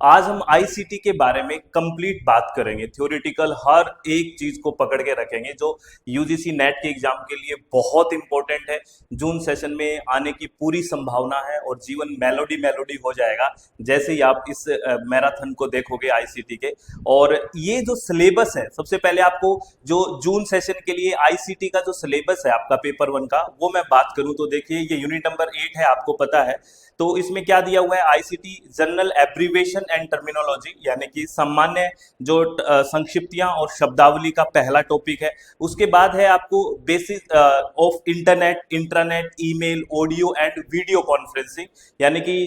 आज हम आईसीटी के बारे में कंप्लीट बात करेंगे। थ्योरेटिकल हर एक चीज को पकड़ के रखेंगे जो यूजीसी नेट के एग्जाम के लिए बहुत इंपॉर्टेंट है। जून सेशन में आने की पूरी संभावना है और जीवन मेलोडी मेलोडी हो जाएगा जैसे ही आप इस मैराथन को देखोगे आईसीटी के। और ये जो सिलेबस है, सबसे पहले आपको जो जून सेशन के लिए आईसीटी का जो सिलेबस है आपका पेपर वन का, वो मैं बात करूं तो देखिए ये यूनिट नंबर 8 है, आपको पता है। तो इसमें क्या दिया हुआ है, ICT general abbreviation and terminology, यानी कि सामान्य जो संक्षिप्तियां और शब्दावली का पहला टॉपिक है। उसके बाद है आपको basic of internet, intranet, email, audio and video conferencing, यानी कि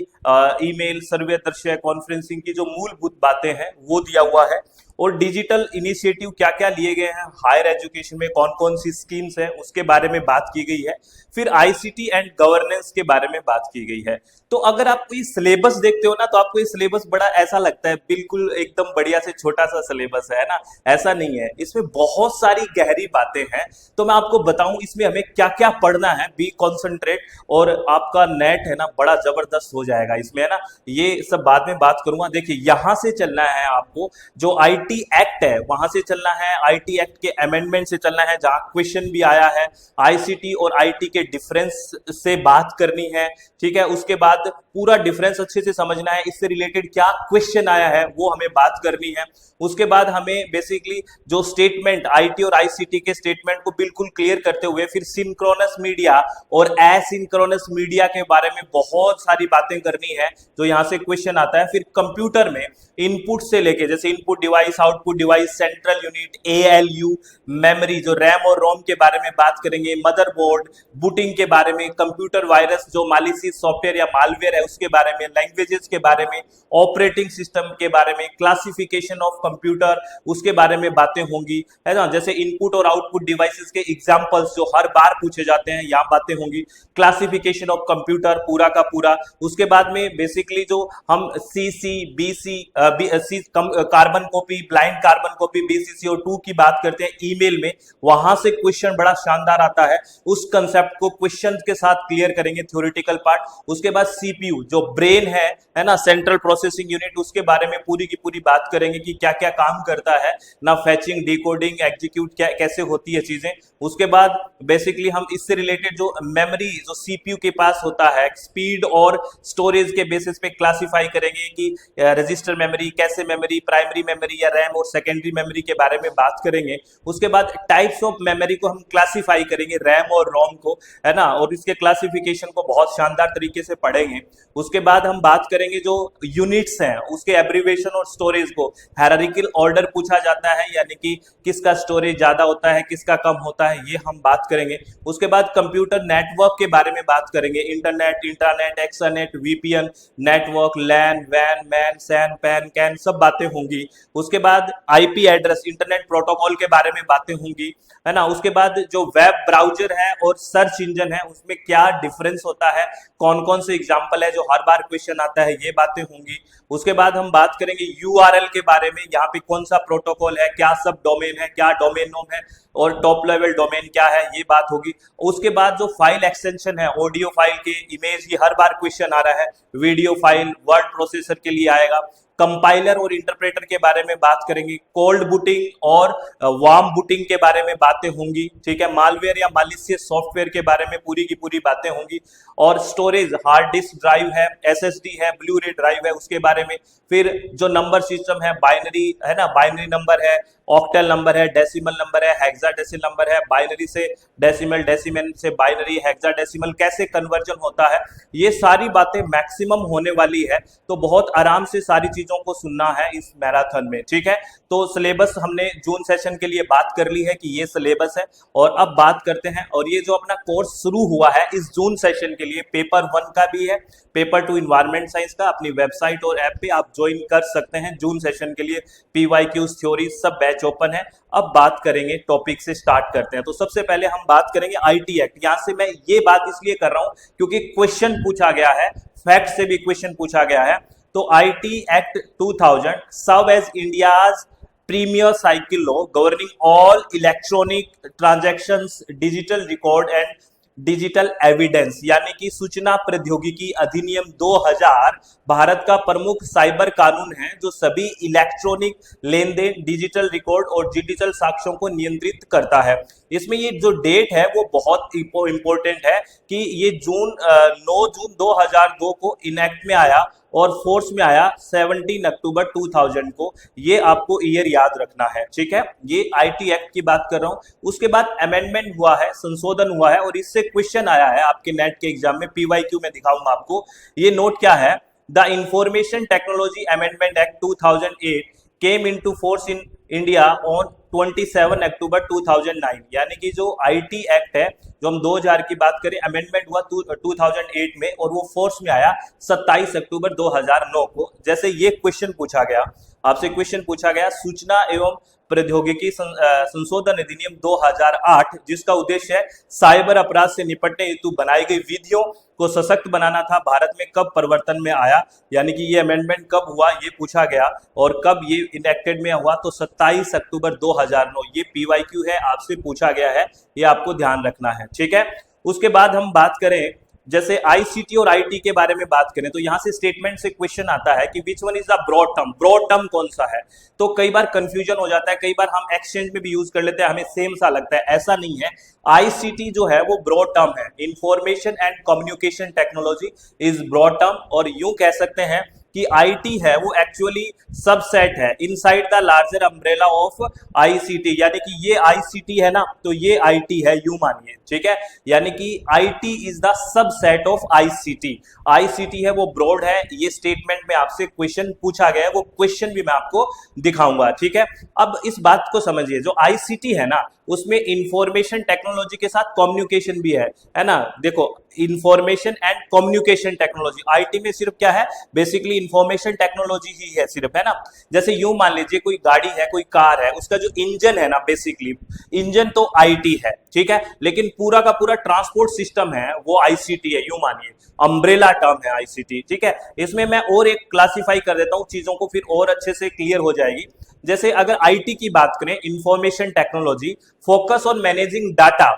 ईमेल, सर्वे दृश्य कॉन्फ्रेंसिंग की जो मूलभूत बातें हैं वो दिया हुआ है। और डिजिटल इनिशिएटिव क्या क्या लिए गए हैं, हायर एजुकेशन में कौन कौन सी स्कीम्स हैं उसके बारे में बात की गई है। फिर आईसीटी एंड गवर्नेंस के बारे में बात की गई है। तो अगर आप ये सिलेबस देखते हो ना तो आपको ये सिलेबस बड़ा ऐसा लगता है बिल्कुल एकदम बढ़िया से छोटा सा सिलेबस है ना, ऐसा नहीं है। इसमें बहुत सारी गहरी बातें हैं। तो मैं आपको बताऊं इसमें हमें क्या क्या पढ़ना है, बी कॉन्सेंट्रेट, और आपका नेट है ना बड़ा जबरदस्त हो जाएगा इसमें, है ना। ये सब बाद में बात करूंगा। देखिए यहां से चलना है आपको, जो आईटी एक्ट है वहां से चलना है, आईटी एक्ट के अमेंडमेंट से चलना है जहां क्वेश्चन भी आया है, आईसीटी और आईटी के डिफरेंस से बात करनी है, ठीक है। उसके बाद पूरा डिफरेंस अच्छे से समझना है, इससे रिलेटेड क्या क्वेश्चन आया है वो हमें बात करनी है। उसके बाद हमें बेसिकली जो स्टेटमेंट, आईटी और आईसीटी के स्टेटमेंट को बिल्कुल क्लियर करते हुए फिर सिंक्रोनस मीडिया और एसिंक्रोनस मीडिया के बारे में बहुत सारी बातें करनी है जो यहां से क्वेश्चन आता है। फिर कंप्यूटर में इनपुट से लेके, जैसे input device, output device, central unit, ALU, memory, जो रैम और रोम के बारे में बात करेंगे, मदरबोर्ड, बूटिंग के बारे में, कंप्यूटर वायरस जो मालिशियस सॉफ्टवेयर या मालवेयर है उसके बारे में, लैंग्वेजेस के बारे में, ऑपरेटिंग सिस्टम के बारे में, क्लासिफिकेशन ऑफ कंप्यूटर उसके बारे में बातें होंगी, है ना। जैसे इनपुट और आउटपुट डिवाइसेस के एग्जांपल्स जो हर बार पूछे जाते हैं यहाँ बातें होंगी, क्लासिफिकेशन ऑफ कंप्यूटर पूरा का पूरा। उसके बाद में बेसिकली जो हम CC, BC, carbon copy, blind carbon copy, BCCO2 की बात करते हैं ईमेल में, वहां से क्वेश्चन बड़ा शानदार आता है, उस कंसेप्ट को क्वेश्चन के साथ क्लियर करेंगे, थ्योरेटिकल पार्ट। उसके बाद सीपीयू जो ब्रेन है ना, सेंट्रल प्रोसेसिंग यूनिट, उसके बारे में पूरी की पूरी बात करेंगे कि क्या क्या काम करता है ना, फैचिंग, डिकोडिंग, एग्जीक्यूट क्या कैसे होती है चीजें। उसके बाद बेसिकली हम इससे रिलेटेड जो मेमोरी जो सीपीयू के पास होता है, स्पीड और स्टोरेज के बेसिस पे क्लासिफाई करेंगे कि रजिस्टर मेमोरी, कैसे मेमोरी, प्राइमरी मेमोरी या रैम और सेकेंडरी मेमोरी के बारे में बात करेंगे। उसके बाद टाइप्स ऑफ मेमोरी को हम क्लासिफाई करेंगे, रैम और रोम को, है ना, और इसके क्लासिफिकेशन को बहुत शानदार तरीके से पढ़ेंगे। उसके बाद हम बात करेंगे जो यूनिट्स हैं उसके एब्रीविएशन और स्टोरेज को, हायरार्किकल ऑर्डर पूछा जाता है, यानी कि किसका स्टोरेज ज्यादा होता है, किसका कम होता है, ये हम बात करेंगे। उसके बाद कंप्यूटर नेटवर्क के बारे में बात करेंगे, internet, intranet, extranet, VPN network, LAN, वैन, मैन, सैन, पैन, कैन, सब बातें होंगी। उसके बाद आईपी एड्रेस, इंटरनेट प्रोटोकॉल के बारे में बातें होंगी, है ना। उसके बाद जो वेब ब्राउजर है और सर्च इंजन है उसमें क्या डिफरेंस होता है, कौन कौन से एग्जांपल है जो हर बार क्वेश्चन आता है, ये बातें होंगी। उसके बाद हम बात करेंगे यूआरएल के बारे में, यहाँ पे कौन सा प्रोटोकॉल है, क्या सब डोमेन है, क्या डोमेन नोम है और टॉप लेवल डोमेन क्या है, ये बात होगी। उसके बाद जो फाइल एक्सटेंशन है, ऑडियो फाइल के, इमेज, ये हर बार क्वेश्चन आ रहा है, वीडियो फाइल, वर्ड प्रोसेसर के लिए आएगा। कंपाइलर और इंटरप्रेटर के बारे में बात करेंगे, कोल्ड बूटिंग और वार्म बूटिंग के बारे में बातें होंगी, ठीक है। मालवेयर या मालिशियस सॉफ्टवेयर के बारे में पूरी की पूरी बातें होंगी। और स्टोरेज, हार्ड डिस्क ड्राइव है, एसएसडी है, ब्लू रे ड्राइव है, उसके बारे में। फिर जो नंबर सिस्टम है, बाइनरी है ना, बाइनरी नंबर है, ऑक्टल नंबर है, डेसिमल नंबर है, हेक्साडेसिमल नंबर है, बाइनरी से डेसिमल, डेसिमल से बाइनरी, हेक्साडेसिमल कैसे कन्वर्जन होता है, ये सारी बातें मैक्सिमम होने वाली है। तो बहुत आराम से सारी चीजों को सुनना है इस मैराथन में, ठीक है। तो सिलेबस हमने जून सेशन के लिए बात कर ली है कि ये सिलेबस है। और अब बात करते हैं, और ये जो अपना कोर्स शुरू हुआ है इस जून सेशन के लिए, पेपर 1 का भी है, पेपर 2 इन्वायरमेंट साइंस का, अपनी वेबसाइट और ऐप पे आप ज्वाइन कर सकते हैं जून सेशन के लिए। पीवाईक्यूज, थ्योरी सब बैच ओपन है। अब बात करेंगे, टॉपिक से स्टार्ट करते हैं। तो सबसे पहले हम बात करेंगे आईटी एक्ट। यहां से मैं ये बात इसलिए कर रहा हूं क्योंकि क्वेश्चन पूछा गया है, फैक्ट से भी क्वेश्चन पूछा गया है। तो IT act 2000 serves as India's premier cyber law governing all electronic transactions, digital record and digital evidence यानी कि सूचना प्रौद्योगिकी अधिनियम 2000 भारत का प्रमुख साइबर कानून है जो सभी इलेक्ट्रॉनिक लेन देन, डिजिटल रिकॉर्ड और डिजिटल साक्ष्यों को नियंत्रित करता है। इसमें ये जो डेट है वो बहुत इंपॉर्टेंट है कि ये 9 जून 2002 को इनएक्ट में आया और फोर्स में आया 17 अक्टूबर 2000 को। ये आपको ईयर याद रखना है, ठीक है। ये आईटी एक्ट की बात कर रहा हूं। उसके बाद अमेंडमेंट हुआ है, संशोधन हुआ है और इससे क्वेश्चन आया है आपके नेट के एग्जाम में, पीवाईक्यू में दिखाऊंगा आपको। ये नोट क्या है, the information technology amendment act 2008 came into force in India on 27 अक्टूबर 2009। यानी कि जो आईटी एक्ट है, जो हम 2000 की बात करें, अमेंडमेंट हुआ 2008 में और वो फोर्स में आया 27 अक्टूबर 2009 को। जैसे ये क्वेश्चन पूछा गया आपसे, क्वेश्चन पूछा गया सूचना एवं प्रौद्योगिकी संशोधन अधिनियम 2008 जिसका उद्देश्य है साइबर अपराध से निपटने हेतु बनाई गई विधियों को सशक्त बनाना था, भारत में कब परिवर्तन में आया, यानी कि ये अमेंडमेंट कब हुआ ये पूछा गया और कब ये इनेक्टेड में हुआ, तो 27 अक्टूबर 2009। ये पीवाईक्यू है, आपसे पूछा गया है, ये आपको ध्यान रखना है, ठीक है। उसके बाद हम बात करें जैसे आईसीटी और आईटी के बारे में बात करें तो यहां से स्टेटमेंट से क्वेश्चन आता है कि which one is the broad term, broad term कौन सा है। तो कई बार कंफ्यूजन हो जाता है, कई बार हम एक्सचेंज में भी यूज कर लेते हैं, हमें सेम सा लगता है, ऐसा नहीं है। आईसीटी जो है वो ब्रॉड टर्म है, information and communication technology is broad term, और यूं कह सकते हैं कि आईटी है वो एक्चुअली सबसेट है inside the larger umbrella of ICT, यानी कि ये आईसीटी है ना तो ये आईटी है, यूं मानिए, ठीक है। यानी कि IT is the subset of ICT, ICT है वो ब्रॉड है। ये स्टेटमेंट में आपसे क्वेश्चन पूछा गया है, वो क्वेश्चन भी मैं आपको दिखाऊंगा, ठीक है। अब इस बात को समझिए, जो आईसीटी है ना उसमें इंफॉर्मेशन टेक्नोलॉजी के साथ कम्युनिकेशन भी है ना। देखो information and communication technology, IT में सिर्फ क्या है, बेसिकली इंफॉर्मेशन टेक्नोलॉजी ही है सिर्फ, है ना। जैसे यूं मान लीजिए कोई गाड़ी है, कोई कार है, उसका जो इंजन है ना, बेसिकली इंजन तो आईटी है, ठीक है, लेकिन पूरा का पूरा ट्रांसपोर्ट सिस्टम है वो आईसीटी है, यूं मानिए, अम्ब्रेला टर्म है आईसीटी, ठीक है। इसमें मैं और एक क्लासिफाई कर देता हूं चीजों को, फिर और अच्छे से क्लियर हो जाएगी। जैसे अगर आईटी की बात करें, information technology focus on managing data,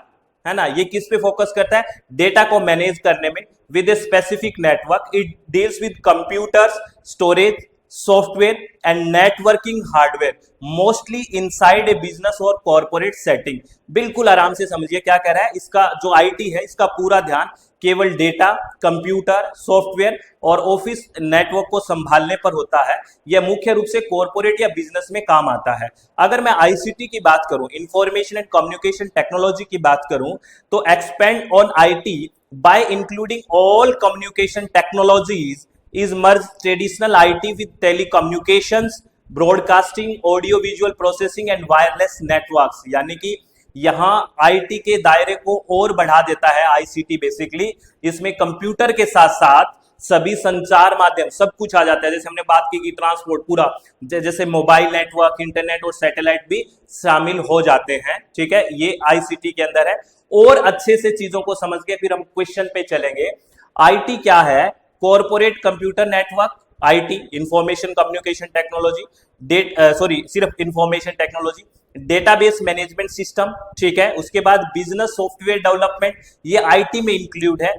है ना, ये किस पे फोकस करता है, डेटा को मैनेज करने में with a specific network. It deals with computers, storage, software and networking hardware mostly inside a business और कॉर्पोरेट सेटिंग। बिल्कुल आराम से समझिए क्या कह रहा है, इसका जो आईटी है इसका पूरा ध्यान केवल डेटा, कंप्यूटर, सॉफ्टवेयर और ऑफिस नेटवर्क को संभालने पर होता है। यह मुख्य रूप से कॉर्पोरेट या बिजनेस में काम आता है। अगर मैं आईसीटी की बात करूं, इंफॉर्मेशन एंड कम्युनिकेशन टेक्नोलॉजी की बात करूं, तो expand on IT bye including all communication technologies is merged traditional IT with telecommunications, broadcasting, audio visual processing and wireless networks। यानी कि यहाँ आईटी के दायरे को और बढ़ा देता है आईसीटी। बेसिकली इसमें कंप्यूटर के साथ साथ सभी संचार माध्यम सब कुछ आ जाता है। जैसे हमने बात की कि ट्रांसपोर्ट पूरा, जैसे मोबाइल नेटवर्क, इंटरनेट और सैटेलाइट भी शामिल हो जाते हैं, ठीक है, ये आईसीटी के अंदर है। और अच्छे से चीजों को समझ के फिर हम क्वेश्चन पे चलेंगे। आईटी क्या है, corporate computer network, IT information communication technology, सिर्फ information technology, database management system, ठीक है। उसके बाद बिजनेस सॉफ्टवेयर डेवलपमेंट, ये आईटी में इंक्लूड है।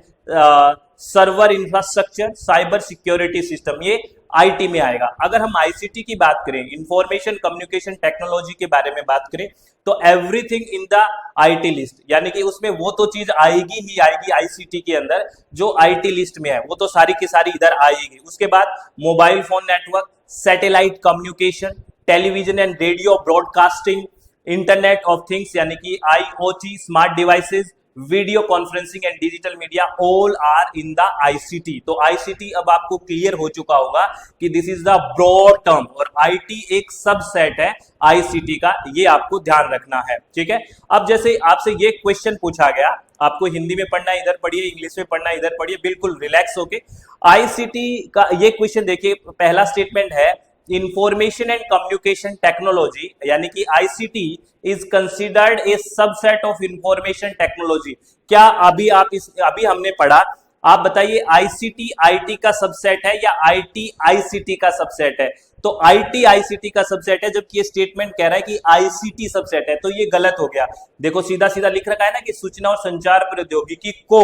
Server infrastructure, cyber security system, ये आईटी में आएगा। अगर हम आईसीटी की बात करें, इंफॉर्मेशन कम्युनिकेशन टेक्नोलॉजी के बारे में बात करें, तो everything in the IT list, यानी कि उसमें वो तो चीज आएगी ही आएगी आईसीटी के अंदर जो आईटी लिस्ट में है, वो तो सारी की सारी इधर आएगी। उसके बाद mobile phone network, satellite communication, television and radio broadcasting, internet of things यानी कि IOT, smart devices, video conferencing and digital media, all are in the ICT. तो आईसीटी अब आपको क्लियर हो चुका होगा कि this is the broad term और आईटी एक सबसेट है आईसीटी का, ये आपको ध्यान रखना है, ठीक है। अब जैसे आपसे ये क्वेश्चन पूछा गया, आपको हिंदी में पढ़ना इधर पढ़िए, इंग्लिश में पढ़ना इधर पढ़िए, बिल्कुल रिलैक्स होके। आईसीटी का ये क्वेश्चन देखिए, पहला स्टेटमेंट है इंफॉर्मेशन एंड कम्युनिकेशन टेक्नोलॉजी यानी कि ICT is considered a subset of information technology. क्या अभी हमने पढ़ा आप बताइए आईसीटी आईटी का सबसेट है या आईटी आईसीटी का सबसेट है? तो आईटी आईसीटी का सबसेट है, जबकि ये स्टेटमेंट कह रहा है कि आईसीटी सबसेट है, तो ये गलत हो गया। देखो सीधा सीधा लिख रखा है ना कि सूचना और संचार प्रौद्योगिकी को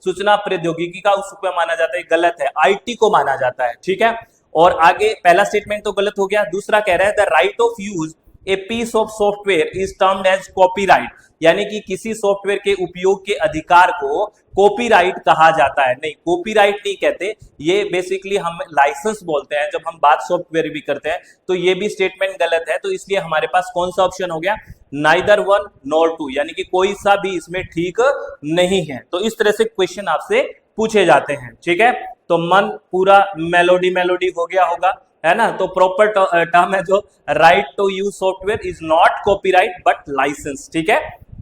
सूचना प्रौद्योगिकी का उप माना जाता है, गलत है, आईटी को माना जाता है, ठीक है। और आगे पहला स्टेटमेंट तो गलत हो गया। दूसरा कह रहा है the right of use a piece of software is termed as copyright, यानी कि किसी सॉफ्टवेयर के उपयोग के अधिकार को कॉपीराइट कहा जाता है। नहीं, कॉपीराइट नहीं कहते, ये बेसिकली हम लाइसेंस बोलते हैं जब हम बात सॉफ्टवेयर भी करते हैं। तो ये भी स्टेटमेंट गलत है, तो इसलिए हमारे पास कौन सा ऑप्शन हो गया? नाइदर वन नॉर टू, यानी कि कोई सा भी इसमें ठीक नहीं है। तो इस तरह से क्वेश्चन आपसे पूछे जाते हैं, ठीक है। तो मन पूरा मेलोडी मेलोडी हो गया होगा, है ना। तो प्रॉपर टर्म है जो right to use software is not copyright but licence, ठीक है।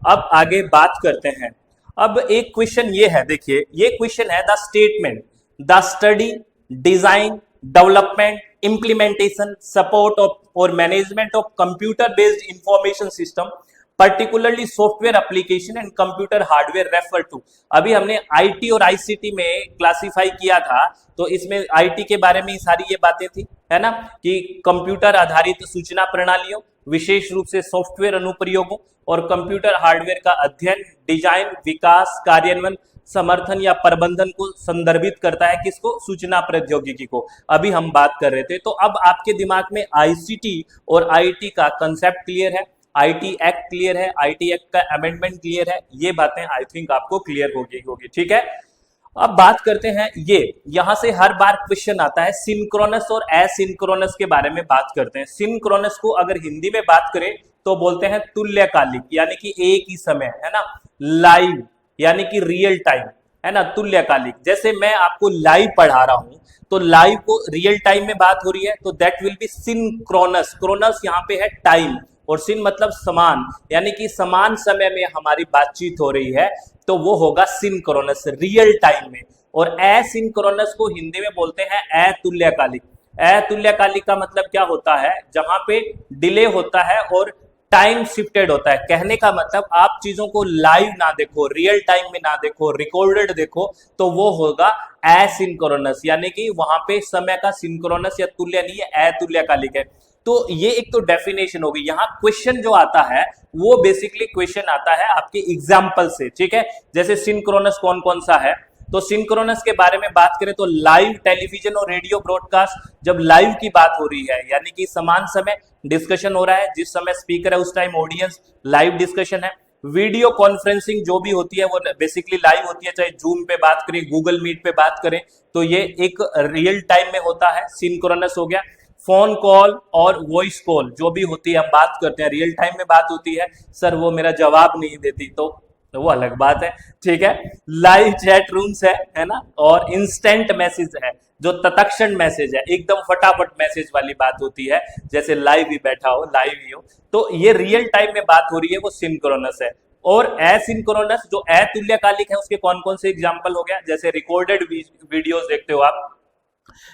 अब आगे बात करते हैं। अब एक क्वेश्चन ये है, देखिए ये क्वेश्चन है the statement the study design development implementation support of or management of computer based information system particularly software application and computer hardware refer to. अभी हमने आईटी और आईसीटी में क्लासिफाई किया था, तो इसमें आईटी के बारे में ही सारी ये बातें थी, है ना, कि कंप्यूटर आधारित सूचना प्रणालियों, विशेष रूप से सॉफ्टवेयर अनुप्रयोगों और कंप्यूटर हार्डवेयर का अध्ययन, डिजाइन, विकास, कार्यान्वयन, समर्थन या प्रबंधन को संदर्भित करता है। किसको? सूचना प्रौद्योगिकी को। अभी हम बात कर रहे थे। तो अब आपके दिमाग में आईसीटी और आईटी का कंसेप्ट क्लियर है, आईटी एक्ट क्लियर है, आईटी एक्ट का अमेंडमेंट क्लियर है, ये बातें आई थिंक आपको क्लियर होगी, ठीक है। अब बात करते हैं, ये यहां से हर बार क्वेश्चन आता है सिंक्रोनस और एसिंक्रोनस के बारे में बात करते हैं। सिंक्रोनस को अगर हिंदी में बात करें तो बोलते हैं तुल्यकालिक, यानी कि एक ही समय, है ना। लाइव यानी कि रियल टाइम, है ना। तुल्यकालिक, जैसे मैं आपको लाइव पढ़ा रहा हूं तो लाइव को रियल टाइम में बात हो रही है, तो दैट विल बी सिंक्रोनस। क्रोनस यहाँ पे है टाइम और सिन मतलब समान, यानी कि समान समय में हमारी बातचीत हो रही है, तो वो होगा सिंक्रोनस, रियल टाइम में। और एसिंक्रोनस को हिंदी में बोलते हैं अतुल्यकालिक। अतुल्यकालिक का मतलब क्या होता है? जहां पे डिले होता है और टाइम शिफ्टेड होता है। कहने का मतलब आप चीजों को लाइव ना देखो, रियल टाइम में ना देखो, रिकॉर्डेड देखो, तो वो होगा एसिंक्रोनस, यानी कि वहां पे समय का सिंक्रोनस या तुल्य नहीं है, अतुल्यकालिक है। तो ये एक तो डेफिनेशन होगी। यहाँ क्वेश्चन जो आता है वो बेसिकली क्वेश्चन आता है आपके एग्जाम्पल से, ठीक है। जैसे सिंक्रोनस कौन कौन सा है, तो सिंक्रोनस के बारे में बात करें तो लाइव टेलीविजन और रेडियो ब्रॉडकास्ट, जब लाइव की बात हो रही है यानी कि समान समय डिस्कशन हो रहा है, जिस समय स्पीकर है उस टाइम ऑडियंस, लाइव डिस्कशन है। वीडियो कॉन्फ्रेंसिंग जो भी होती है वो बेसिकली लाइव होती है, चाहे जूम पे बात करें, गूगल मीट पे बात करें, तो ये एक रियल टाइम में होता है, सिंक्रोनस हो गया। फोन कॉल और वॉइस कॉल जो भी होती है, हम बात करते हैं, रियल टाइम में बात होती है, सर वो मेरा जवाब नहीं देती, तो वो अलग बात है, ठीक है। लाइव चैट रूम्स है ना, और इंस्टेंट मैसेज है, जो तत्क्षण मैसेज है, एकदम फटाफट मैसेज वाली बात होती है, जैसे लाइव ही बैठा हो, लाइव ही हो, तो ये रियल टाइम में बात हो रही है, वो सिंक्रोनस है। और एसिंक्रोनस जो अतुल्यकालिक है, उसके कौन कौन से एग्जाम्पल हो गया? जैसे रिकॉर्डेड वीडियोस देखते हो आप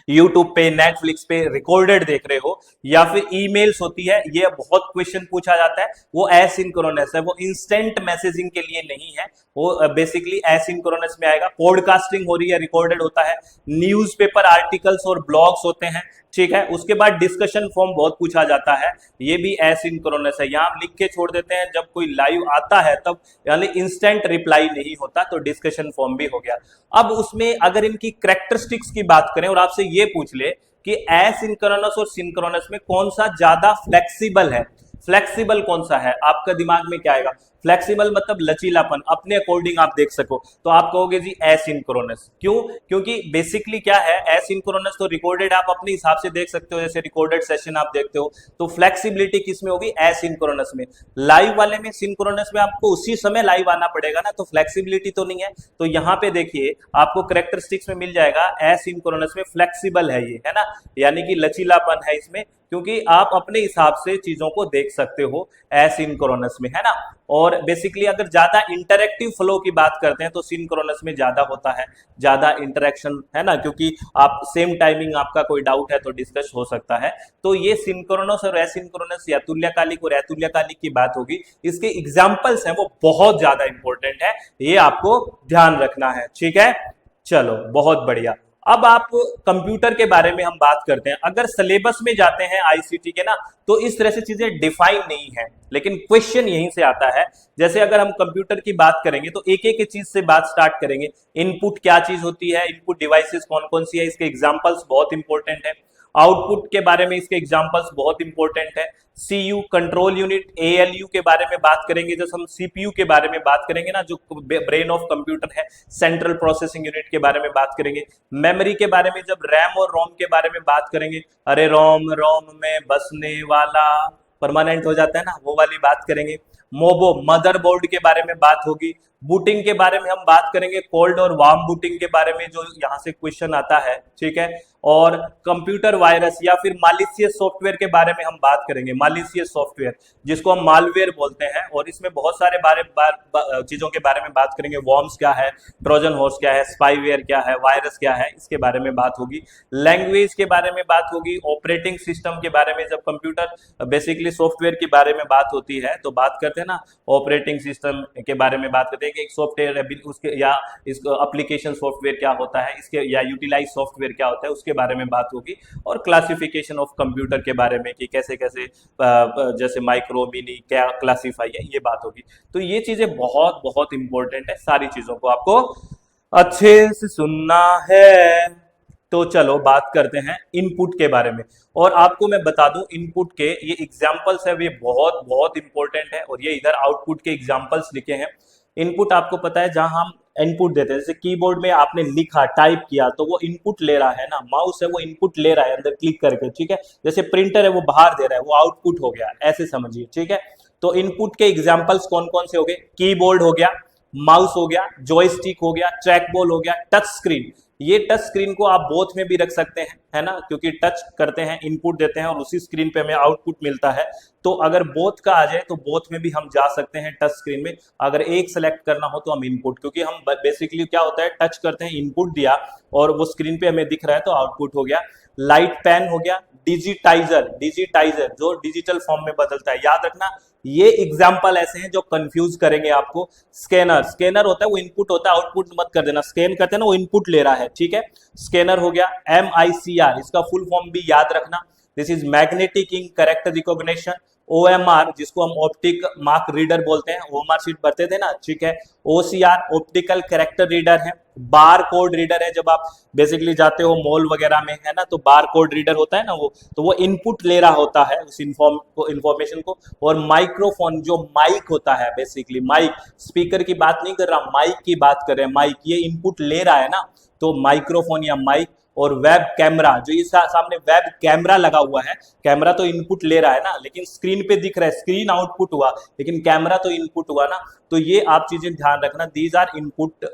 यूट्यूब पे, नेटफ्लिक्स पे रिकॉर्डेड देख रहे हो, या फिर ईमेल्स होती है, ये बहुत क्वेश्चन पूछा जाता है, वो एसिंक्रोनस है, वो इंस्टेंट मैसेजिंग के लिए नहीं है, वो बेसिकली एसिंक्रोनस में आएगा। पॉडकास्टिंग हो रही है, रिकॉर्डेड होता है। न्यूज़पेपर आर्टिकल्स और ब्लॉग्स होते हैं, ठीक है। उसके बाद डिस्कशन फॉर्म बहुत पूछा जाता है, ये भी एसिंक्रोनस है। यहाँ लिख के छोड़ देते हैं, जब कोई लाइव आता है तब, यानी इंस्टेंट रिप्लाई नहीं होता, तो डिस्कशन फॉर्म भी हो गया। अब उसमें अगर इनकी कैरेक्टरिस्टिक्स की बात करें और आपसे ये पूछ ले कि एसिंक्रोनस और सिंक्रोनस में कौन सा ज्यादा फ्लेक्सिबल है, फ्लेक्सिबल कौन सा है, आपका दिमाग में क्या आएगा? फ्लेक्सिबल मतलब लचीलापन, अपने अकॉर्डिंग आप देख सको, तो आप कहोगे जी एसिंक्रोनस। क्यों? क्योंकि बेसिकली क्या है, एसिंक्रोनस तो रिकॉर्डेड आप अपने हिसाब से देख सकते हो, जैसे रिकॉर्डेड सेशन आप देखते हो, तो फ्लेक्सिबिलिटी किसमें होगी? एसिंक्रोनस में। लाइव वाले में, सिंक्रोनस में आपको उसी समय लाइव आना पड़ेगा ना, तो फ्लेक्सिबिलिटी तो नहीं है। तो यहाँ पे देखिए आपको कैरेक्टरिस्टिक्स में मिल जाएगा, एसिंक्रोनस में फ्लेक्सिबल है ये, है ना, यानी कि लचीलापन है इसमें, क्योंकि आप अपने हिसाब से चीजों को देख सकते हो एसिंक्रोनस में, है ना। और बेसिकली अगर ज्यादा इंटरेक्टिव फ्लो की बात करते हैं तो सिंक्रोनस में ज्यादा होता है, ज्यादा इंटरेक्शन, है ना, क्योंकि आप सेम टाइमिंग आपका कोई डाउट है तो डिस्कस हो सकता है। तो ये सिंक्रोनस और एसिंक्रोनस या तुल्यकालिक और अतुल्यकालिक की बात होगी। इसके एग्जाम्पल्स हैं वो बहुत ज्यादा इंपॉर्टेंट है, ये आपको ध्यान रखना है, ठीक है। चलो बहुत बढ़िया। अब आप कंप्यूटर के बारे में हम बात करते हैं। अगर सिलेबस में जाते हैं आईसीटी के ना, तो इस तरह से चीजें डिफाइन नहीं है, लेकिन क्वेश्चन यहीं से आता है। जैसे अगर हम कंप्यूटर की बात करेंगे तो एक एक चीज से बात स्टार्ट करेंगे। इनपुट क्या चीज होती है, इनपुट डिवाइसेस कौन कौन सी है, इसके एग्जांपल्स बहुत इंपॉर्टेंट है। आउटपुट के बारे में इसके एग्जांपल्स बहुत इंपॉर्टेंट है। सीयू कंट्रोल यूनिट, एएलयू के बारे में बात करेंगे। जैसे हम सीपीयू के बारे में बात करेंगे ना, जो ब्रेन ऑफ कंप्यूटर है, सेंट्रल प्रोसेसिंग यूनिट के बारे में बात करेंगे। मेमोरी के बारे में जब रैम और रोम के बारे में बात करेंगे, अरे रोम रोम में बसने वाला परमानेंट हो जाता है ना, वो वाली बात करेंगे। मोबो मदरबोर्ड के बारे में बात होगी। बूटिंग के बारे में हम बात करेंगे, कोल्ड और वार्म बूटिंग के बारे में, जो यहाँ से क्वेश्चन आता है, ठीक है। और कंप्यूटर वायरस या फिर मालिशियस सॉफ्टवेयर के बारे में हम बात करेंगे। मालिशियस सॉफ्टवेयर जिसको हम मालवेयर बोलते हैं, और इसमें बहुत सारे चीजों के बारे में बात करेंगे। वॉर्म्स क्या है, ट्रोजन हॉर्स क्या है, स्पाईवेयर क्या है, वायरस क्या है, इसके बारे में बात होगी। लैंग्वेज के बारे में बात होगी। ऑपरेटिंग सिस्टम के बारे में, जब कंप्यूटर बेसिकली सॉफ्टवेयर के बारे में बात होती है तो बात करते हैं ना, ऑपरेटिंग सिस्टम के बारे में बात करते हैं कि एक सॉफ्टवेयर उसके या इसको एप्लीकेशन सॉफ्टवेयर क्या होता है, इसके या यूटिलाइज सॉफ्टवेयर क्या होता है, उसके बारे में बात होगी। और क्लासिफिकेशन ऑफ कंप्यूटर के बारे में कि कैसे कैसे जैसे माइक्रो मिनी क्या क्लासीफाई है, ये बात होगी। तो ये चीजें बहुत बहुत इंपॉर्टेंट है, सारी चीजों को आपको अच्छे से सुनना है। तो चलो बात करते हैं इनपुट के बारे में। और आपको मैं बता दूं, इनपुट के ये एग्जांपल्स है, ये बहुत बहुत इंपॉर्टेंट है। और ये इधर आउटपुट के एग्जांपल्स लिखे हैं। इनपुट आपको पता है, जहां हम इनपुट देते हैं, जैसे कीबोर्ड में आपने लिखा, टाइप किया, तो वो इनपुट ले रहा है ना, माउस है वो इनपुट ले रहा है अंदर क्लिक करके, ठीक है। जैसे प्रिंटर है वो बाहर दे रहा है, वो आउटपुट हो गया, ऐसे समझिए, ठीक है। तो इनपुट के एग्जांपल्स कौन कौन से हो गए? कीबोर्ड हो गया, माउस हो गया, जॉयस्टिक हो गया, ट्रैक बॉल हो गया, टच स्क्रीन। ये टच स्क्रीन को आप बोथ में भी रख सकते हैं, है ना, क्योंकि टच करते हैं, इनपुट देते हैं और उसी स्क्रीन पे हमें आउटपुट मिलता है। तो अगर बोथ का आ जाए तो बोथ में भी हम जा सकते हैं टच स्क्रीन में। अगर एक सेलेक्ट करना हो तो हम इनपुट, क्योंकि हम बेसिकली क्या होता है, टच करते हैं, इनपुट दिया और वो स्क्रीन पे हमें दिख रहा है तो आउटपुट हो गया। लाइट पेन हो गया। डिजिटाइजर, डिजिटाइजर जो डिजिटल फॉर्म में बदलता है, याद रखना ये एग्जाम्पल ऐसे हैं जो कंफ्यूज करेंगे आपको। स्कैनर, स्कैनर होता है वो इनपुट होता है, आउटपुट मत कर देना। स्कैन करते हैं ना, वो इनपुट ले रहा है, ठीक है। स्कैनर हो गया। MICR, इसका फुल फॉर्म भी याद रखना, this is magnetic ink character recognition. OMR, जिसको हम ऑप्टिक मार्क रीडर बोलते हैं, OMR शीट भरते थे ना, ठीक है। OCR ऑप्टिकल कैरेक्टर रीडर है। बार कोड रीडर है, जब आप बेसिकली जाते हो मॉल वगैरह में, है ना, तो बार कोड रीडर होता है ना वो, तो वो इनपुट ले रहा होता है उस इंफॉर्मेशन को। और माइक्रोफोन, जो माइक होता है, बेसिकली माइक, स्पीकर की बात नहीं कर रहा, माइक की बात कर रहे हैं। माइक ये इनपुट ले रहा है ना, तो माइक्रोफोन या माइक। और वेब कैमरा, जो ये सामने वेब कैमरा लगा हुआ है, कैमरा तो इनपुट ले रहा है ना, लेकिन स्क्रीन पे दिख रहा है, स्क्रीन आउटपुट हुआ, लेकिन कैमरा तो इनपुट हुआ ना। तो ये आप चीजें ध्यान रखना, दीज आर इनपुट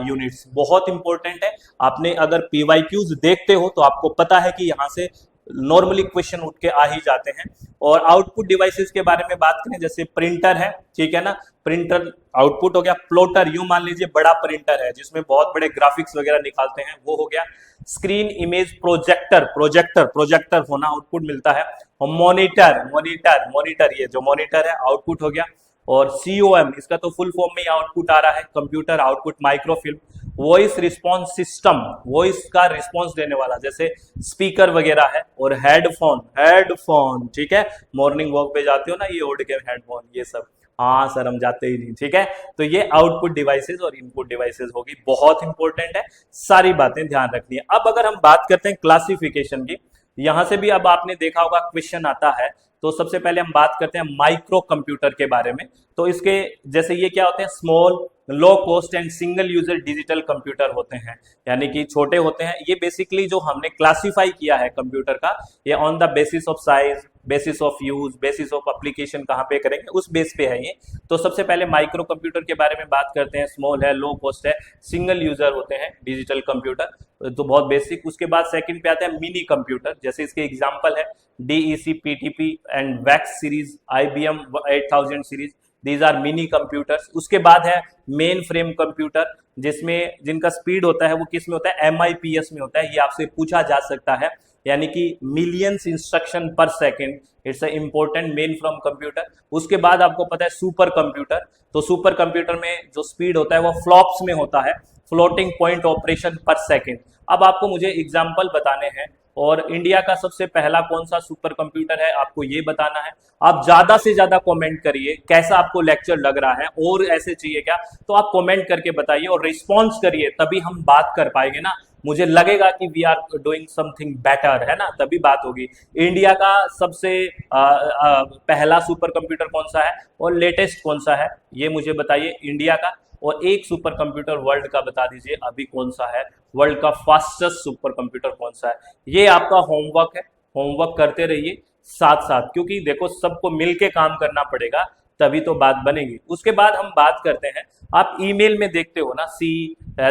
यूनिट्स, बहुत इंपॉर्टेंट है। आपने अगर पीवाईक्यूज देखते हो तो आपको पता है कि यहाँ से नॉर्मली क्वेश्चन उठ के आ ही जाते हैं। और आउटपुट डिवाइसेस के बारे में बात करें, जैसे प्रिंटर है, ठीक है ना, प्रिंटर आउटपुट हो गया। प्लॉटर, यूं मान लीजिए बड़ा प्रिंटर है जिसमें बहुत बड़े ग्राफिक्स वगैरह निकालते हैं, वो हो गया। स्क्रीन इमेज प्रोजेक्टर, प्रोजेक्टर होना, आउटपुट मिलता है। और मॉनिटर, ये जो मॉनिटर है आउटपुट हो गया। और COM, इसका तो फुल फॉर्म में ही आउटपुट आ रहा है, computer output microfilm. Voice response system, voice का रिस्पॉन्स देने वाला, जैसे स्पीकर वगैरह है। और हेडफोन, ठीक है, मॉर्निंग वॉक पे जाते हो ना, ये ओढ़ के हेडफोन, ये सब, हाँ सर हम जाते ही नहीं, ठीक है। तो ये आउटपुट डिवाइसेस और इनपुट डिवाइसेस होगी, बहुत इंपॉर्टेंट है, सारी बातें ध्यान रखनी है। अब अगर हम बात करते हैं क्लासिफिकेशन की, यहां से भी अब आपने देखा होगा क्वेश्चन आता है। तो सबसे पहले हम बात करते हैं माइक्रो कंप्यूटर के बारे में। तो इसके जैसे ये क्या होते हैं, small, low cost and single user digital computer होते हैं, यानी कि छोटे होते हैं। ये बेसिकली जो हमने क्लासिफाई किया है कंप्यूटर का, ये on the basis of size, basis of use, basis of application कहाँ पे करेंगे, उस बेस पे है ये। तो सबसे पहले माइक्रो कंप्यूटर के बारे में बात करते हैं। स्मॉल है, लो कॉस्ट है, सिंगल यूजर होते हैं डिजिटल कंप्यूटर, तो बहुत बेसिक। उसके बाद सेकंड पे आते हैं मिनी कंप्यूटर, जैसे इसके एग्जांपल है DEC, PTP and VAX series, IBM 8000 series, these are mini computers. उसके बाद है मेन फ्रेम कंप्यूटर, जिसमें जिनका स्पीड होता है वो किस में होता है, MIPS में होता है, ये आपसे पूछा जा सकता है। यानी कि मिलियंस इंस्ट्रक्शन पर second, it's a important main from computer. उसके बाद आपको पता है सुपर कंप्यूटर, तो सुपर कंप्यूटर में जो स्पीड होता है वो फ्लॉप्स में होता है, फ्लोटिंग पॉइंट ऑपरेशन पर सेकेंड। अब आपको मुझे एग्जाम्पल बताने हैं, और इंडिया का सबसे पहला कौन सा सुपर कंप्यूटर है आपको ये बताना है। आप ज्यादा से ज्यादा कमेंट करिए, कैसा आपको लेक्चर लग रहा है और ऐसे चाहिए क्या, तो आप कमेंट करके बताइए और रिस्पॉन्स करिए, तभी हम बात कर पाएंगे ना। मुझे लगेगा कि we are doing something better, है ना, तभी बात होगी। इंडिया का सबसे पहला सुपर कंप्यूटर कौन सा है और लेटेस्ट कौन सा है, ये मुझे बताइए इंडिया का। और एक सुपर कंप्यूटर वर्ल्ड का बता दीजिए अभी कौन सा है, वर्ल्ड का फास्टेस्ट सुपर कंप्यूटर कौन सा है। ये आपका होमवर्क है, होमवर्क करते रहिए साथ साथ, क्योंकि देखो सबको मिलके काम करना पड़ेगा, तभी तो बात बनेगी। उसके बाद हम बात करते हैं, आप ईमेल में देखते हो ना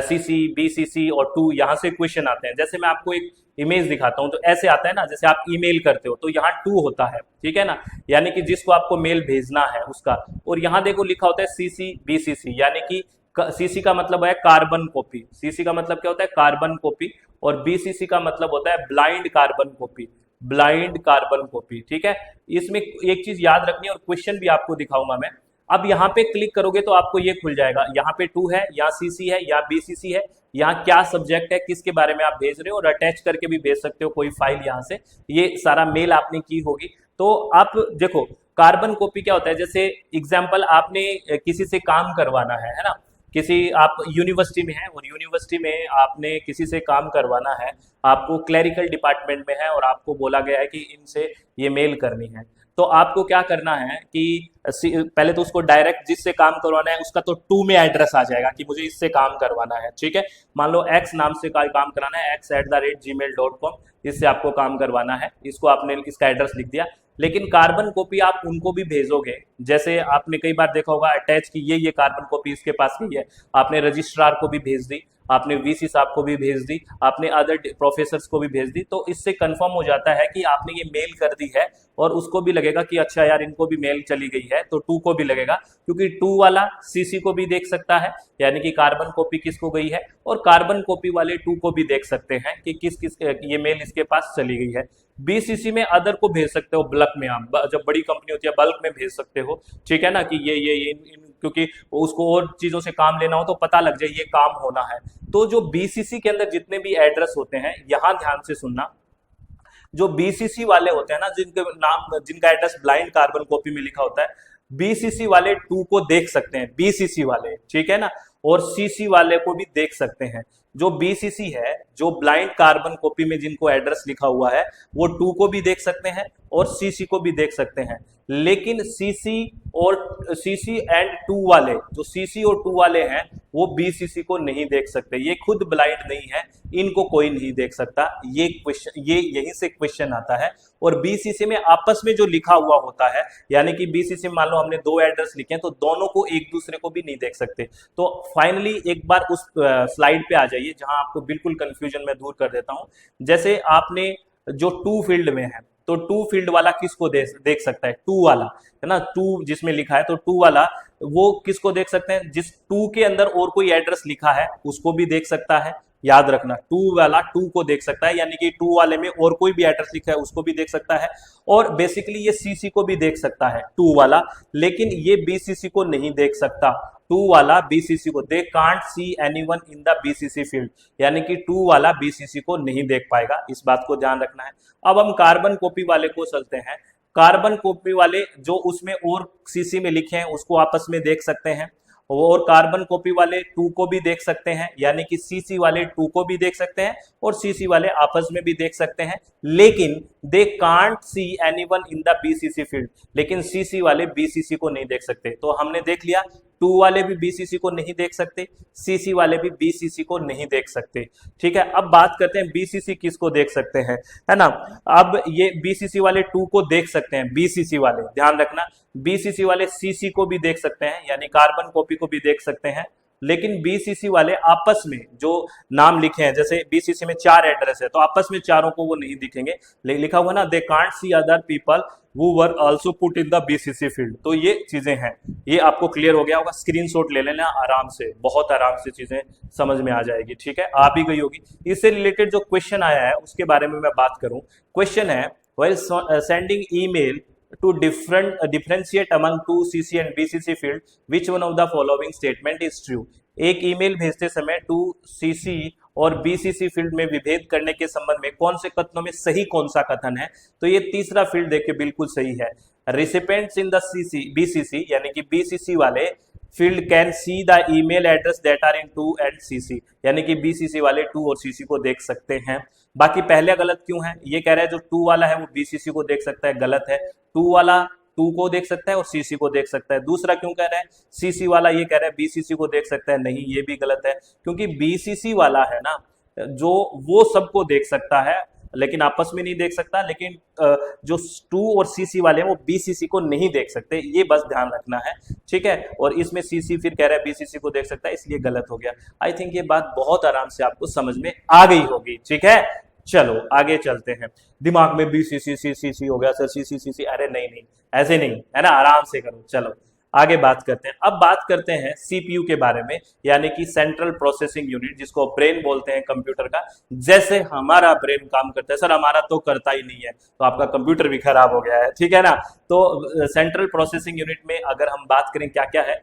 सीसी बीसीसी और टू, यहाँ से क्वेश्चन आते हैं। जैसे मैं आपको एक इमेज दिखाता हूँ तो ऐसे आता है ना, जैसे आप ईमेल करते हो तो यहाँ टू होता है, ठीक है ना, यानी कि जिसको आपको मेल भेजना है उसका। और यहाँ देखो लिखा होता है सीसी बीसीसी, यानी कि सीसी का मतलब है कार्बन कॉपी, सीसी का मतलब क्या होता है कार्बन कॉपी, और बीसीसी का मतलब होता है blind carbon copy, blind carbon copy, ठीक है। इसमें एक चीज याद रखनी है और क्वेश्चन भी आपको दिखाऊंगा मैं। अब यहाँ पे क्लिक करोगे तो आपको ये खुल जाएगा, यहाँ पे टू है, यहाँ सीसी है, यहाँ बीसीसी है, यहाँ क्या सब्जेक्ट है, किसके बारे में आप भेज रहे हो, और अटैच करके भी भेज सकते हो कोई फाइल यहाँ से, ये सारा मेल आपने की होगी। तो आप देखो कार्बन कॉपी क्या होता है, जैसे एग्जाम्पल आपने किसी से काम करवाना है ना, किसी आप यूनिवर्सिटी में हैं और यूनिवर्सिटी में आपने किसी से काम करवाना है, आपको क्लरिकल डिपार्टमेंट में है और आपको बोला गया है कि इनसे ये मेल करनी है। तो आपको क्या करना है कि पहले तो उसको डायरेक्ट जिससे काम करवाना है उसका तो टू में एड्रेस आ जाएगा कि मुझे इससे काम करवाना है, ठीक है। मान लो एक्स नाम से काम कराना है, x@gmail.com, इससे आपको काम करवाना है, इसको आपने इसका एड्रेस लिख दिया। लेकिन कार्बन कॉपी आप उनको भी भेजोगे, जैसे आपने कई बार देखा होगा अटैच की ये कार्बन कॉपी इसके पास गई है, आपने रजिस्ट्रार को भी भेज दी, आपने वीसी साहब को भी भेज दी, आपने अदर प्रोफेसर्स को भी भेज दी, तो इससे कंफर्म हो जाता है कि आपने ये मेल कर दी है, और उसको भी लगेगा कि अच्छा यार इनको भी मेल चली गई है, तो टू को भी लगेगा, क्योंकि टू वाला सीसी को भी देख सकता है, यानी कि कार्बन कॉपी किसको गई है, और कार्बन कॉपी वाले टू को भी देख सकते हैं कि किस किस ये मेल इसके पास चली गई है। बीसीसी में अदर को भेज सकते हो, बल्क में, आप जब बड़ी कंपनी होती है बल्क में भेज सकते हो, ठीक है ना, कि ये क्योंकि उसको और चीजों से काम लेना हो तो पता लग जाए ये काम होना है। तो जो बीसीसी के अंदर जितने भी एड्रेस होते हैं, यहां ध्यान से सुनना, जो बीसीसी वाले होते हैं ना, जिनके नाम जिनका एड्रेस ब्लाइंड कार्बन कॉपी में लिखा होता है, बीसीसी वाले टू को देख सकते हैं, बीसीसी वाले, ठीक है ना, और सीसी वाले को भी देख सकते हैं। जो बीसीसी है, जो ब्लाइंड कार्बन कॉपी में जिनको एड्रेस लिखा हुआ है, वो टू को भी देख सकते हैं और सीसी को भी देख सकते हैं। लेकिन सीसी एंड टू वाले, जो सीसी और टू वाले हैं, वो बीसीसी को नहीं देख सकते, ये खुद ब्लाइंड नहीं है, इनको कोई नहीं देख सकता। ये क्वेश्चन, ये यहीं से क्वेश्चन आता है। और बीसीसी में आपस में जो लिखा हुआ होता है, यानी कि बीसीसी मान लो हमने दो एड्रेस लिखे हैं, तो दोनों को एक दूसरे को भी नहीं देख सकते। तो फाइनली एक बार उस स्लाइड पे आ जाइए जहां आपको बिल्कुल कंफ्यूजन में दूर कर देता हूं। जैसे आपने जो टू फील्ड में है, तो टू फील्ड वाला किसको देख सकता है, टू वाला, है ना, टू जिसमें लिखा है, तो टू वाला वो किसको देख सकते हैं, जिस टू के अंदर और कोई एड्रेस लिखा है उसको भी देख सकता है। याद रखना, टू वाला टू को देख सकता है, यानी कि टू वाले में और कोई भी एड्रेस लिखा है उसको भी देख सकता है। और बेसिकली ये सीसी को भी देख सकता है, टू वाला, लेकिन ये बीसीसी को नहीं देख सकता। टू वाला बीसीसी को, they can't see anyone in the BCC field, यानी कि टू वाला बीसीसी को नहीं देख पाएगा, इस बात को ध्यान रखना है। अब हम कार्बन कॉपी वाले को चलते हैं। कार्बन कॉपी वाले जो उसमें और सीसी में लिखे हैं उसको आपस में देख सकते हैं, और कार्बन कॉपी वाले टू को भी देख सकते हैं, यानी कि सीसी वाले टू को भी देख सकते हैं और सीसी वाले आपस में भी देख सकते हैं। लेकिन they can't see anyone in the BCC field, लेकिन सीसी वाले बीसीसी को नहीं देख सकते। तो हमने देख लिया, टू वाले भी बीसीसी को नहीं देख सकते, सीसी वाले भी बीसीसी को नहीं देख सकते, ठीक है। अब बात करते हैं बीसीसी किसको देख सकते हैं, है ना। अब ये बीसीसी वाले टू को देख सकते हैं, बीसीसी वाले, ध्यान रखना, बीसीसी वाले सीसी को भी देख सकते हैं, यानी कार्बन कॉपी को भी देख सकते हैं, लेकिन बीसीसी वाले आपस में जो नाम लिखे हैं, जैसे बीसीसी में 4 एड्रेस है तो आपस में चारों को वो नहीं दिखेंगे, लिखा हुआ ना they can't see other people who were also put in the BCC field। तो ये चीजें हैं, ये आपको क्लियर हो गया होगा। स्क्रीनशॉट ले लेना आराम से, बहुत आराम से चीजें समझ में आ जाएगी, ठीक है, आ भी गई होगी। इससे रिलेटेड जो क्वेश्चन आया है उसके बारे में मैं बात करूं। क्वेश्चन है while sending email to differentiate among two CC and BCC field, which one of the following statement is true। एक ईमेल भेजते समय 2 CC और BCC फील्ड में विभेद करने के संबंध में कौन से कथनों में सही कौन सा कथन है। तो ये तीसरा फील्ड देखिए बिल्कुल सही है। रिसिपेंट्स इन द BCC यानी कि BCC वाले field can see the email address that are in 2 and CC, यानी कि BCC वाले 2 और CC को देख सकते हैं। बाकी पहले गलत क्यों है, ये कह रहा है जो 2 वाला है वो BCC को देख सकता है, गलत है। 2 वाला 2 को देख सकता है और CC को देख सकता है। दूसरा क्यों कह रहा है CC वाला ये कह रहा है BCC को देख सकता है, नहीं, ये भी गलत है, क्योंकि BCC वाला है ना जो वो सबको देख सकता है लेकिन आपस में नहीं देख सकता, लेकिन जो 2 और CC वाले हैं वो BCC को नहीं देख सकते, ये बस ध्यान रखना है, ठीक है। और इसमें CC फिर कह रहा है BCC को देख सकता है, इसलिए गलत हो गया। आई थिंक ये बात बहुत आराम से आपको समझ में आ गई होगी, ठीक है। चलो आगे चलते हैं। दिमाग में BCC CC हो गया सर, CC, अरे नहीं, ऐसे नहीं है ना, आराम से करो। चलो आगे बात करते हैं। अब बात करते हैं CPU के बारे में, यानी कि सेंट्रल प्रोसेसिंग यूनिट, जिसको ब्रेन बोलते हैं कंप्यूटर का। जैसे हमारा ब्रेन काम करता है, सर हमारा तो करता ही नहीं है, तो आपका कंप्यूटर भी खराब हो गया है, ठीक है ना। तो सेंट्रल प्रोसेसिंग यूनिट में अगर हम बात करें क्या क्या है,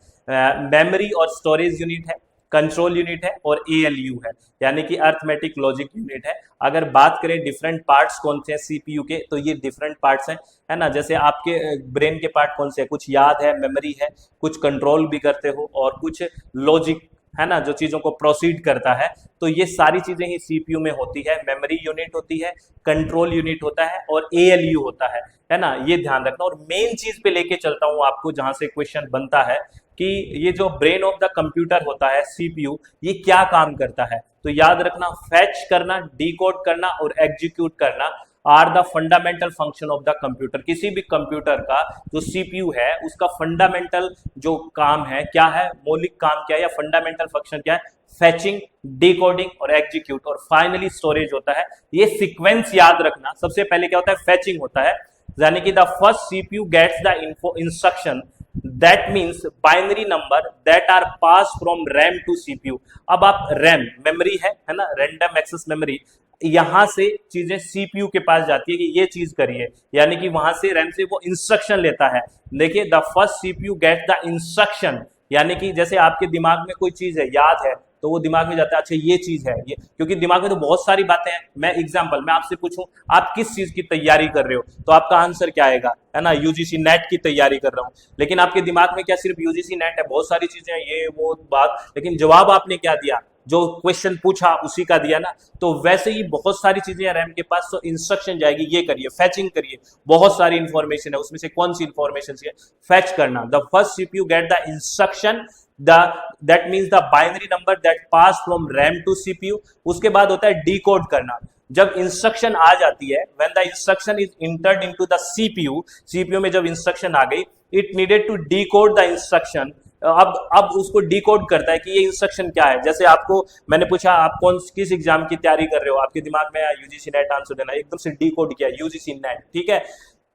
मेमोरी और स्टोरेज यूनिट है, कंट्रोल यूनिट है और ALU है, यानी कि अर्थमेटिक लॉजिक यूनिट है। अगर बात करें डिफरेंट पार्ट्स कौन से हैं CPU के, तो ये डिफरेंट पार्ट्स हैं, है ना। जैसे आपके ब्रेन के पार्ट कौन से हैं, कुछ याद है, मेमोरी है, कुछ कंट्रोल भी करते हो और कुछ लॉजिक है ना, जो चीजों को प्रोसीड करता है। तो ये सारी चीजें ही CPU में होती है। मेमोरी यूनिट होती है, कंट्रोल यूनिट होता है और ALU होता है ना, ये ध्यान रखना। और मेन चीज पे लेके चलता हूं आपको, जहां से क्वेश्चन बनता है कि ये जो ब्रेन ऑफ द कंप्यूटर होता है CPU, ये क्या काम करता है। तो याद रखना, फैच करना, डिकोड करना और एग्जीक्यूट करना are the fundamental function of the computer. किसी भी कंप्यूटर का जो CPU है उसका फंडामेंटल जो काम है क्या है, मौलिक काम क्या है या फंडामेंटल फंक्शन क्या है, फैचिंग, डिकोडिंग और एग्जीक्यूट, और फाइनली स्टोरेज होता है। ये सीक्वेंस याद रखना। सबसे पहले क्या होता है, फैचिंग होता है, यानी कि the first CPU gets the instruction, that means binary number that are pass from RAM to CPU। अब आप रैम मेमोरी है ना, रैंडम एक्सेस मेमोरी, यहां से चीजें CPU के पास जाती है कि ये चीज करिए, यानी कि वहां से रैम से वो इंस्ट्रक्शन लेता है। देखिए the first CPU gets the instruction, यानी कि जैसे आपके दिमाग में कोई चीज है, याद है, तो वो दिमाग में जाता है, अच्छा ये चीज है ये, क्योंकि दिमाग में तो बहुत सारी बातें हैं। मैं आपसे पूछूं आप किस चीज की तैयारी कर रहे हो, तो आपका आंसर क्या आएगा, है ना, UGC नेट की तैयारी कर रहा हूं। लेकिन आपके दिमाग में क्या सिर्फ UGC नेट है, बहुत सारी चीजें हैं, ये वो बात, लेकिन जवाब आपने क्या दिया, जो क्वेश्चन पूछा उसी का दिया ना। तो वैसे ही बहुत सारी चीजें रैम के पास, तो इंस्ट्रक्शन जाएगी, ये करिए, फैचिंग करिए, बहुत सारी इंफॉर्मेशन है, उसमें से कौन सी इंफॉर्मेशन है, फैच करना। The first CPU get the instruction, that means the binary number that pass from RAM to CPU। उसके बाद होता है डिकोड करना। जब इंस्ट्रक्शन आ जाती है, when the instruction is entered into the CPU में जब इंस्ट्रक्शन आ गई, it needed to decode the instruction. अब उसको डिकोड करता है कि ये इंस्ट्रक्शन क्या है। जैसे आपको मैंने पूछा आप किस एग्जाम की तैयारी कर रहे हो, आपके दिमाग में UGC नेट आंसर देना, एकदम से डिकोड किया UGC नेट, ठीक है।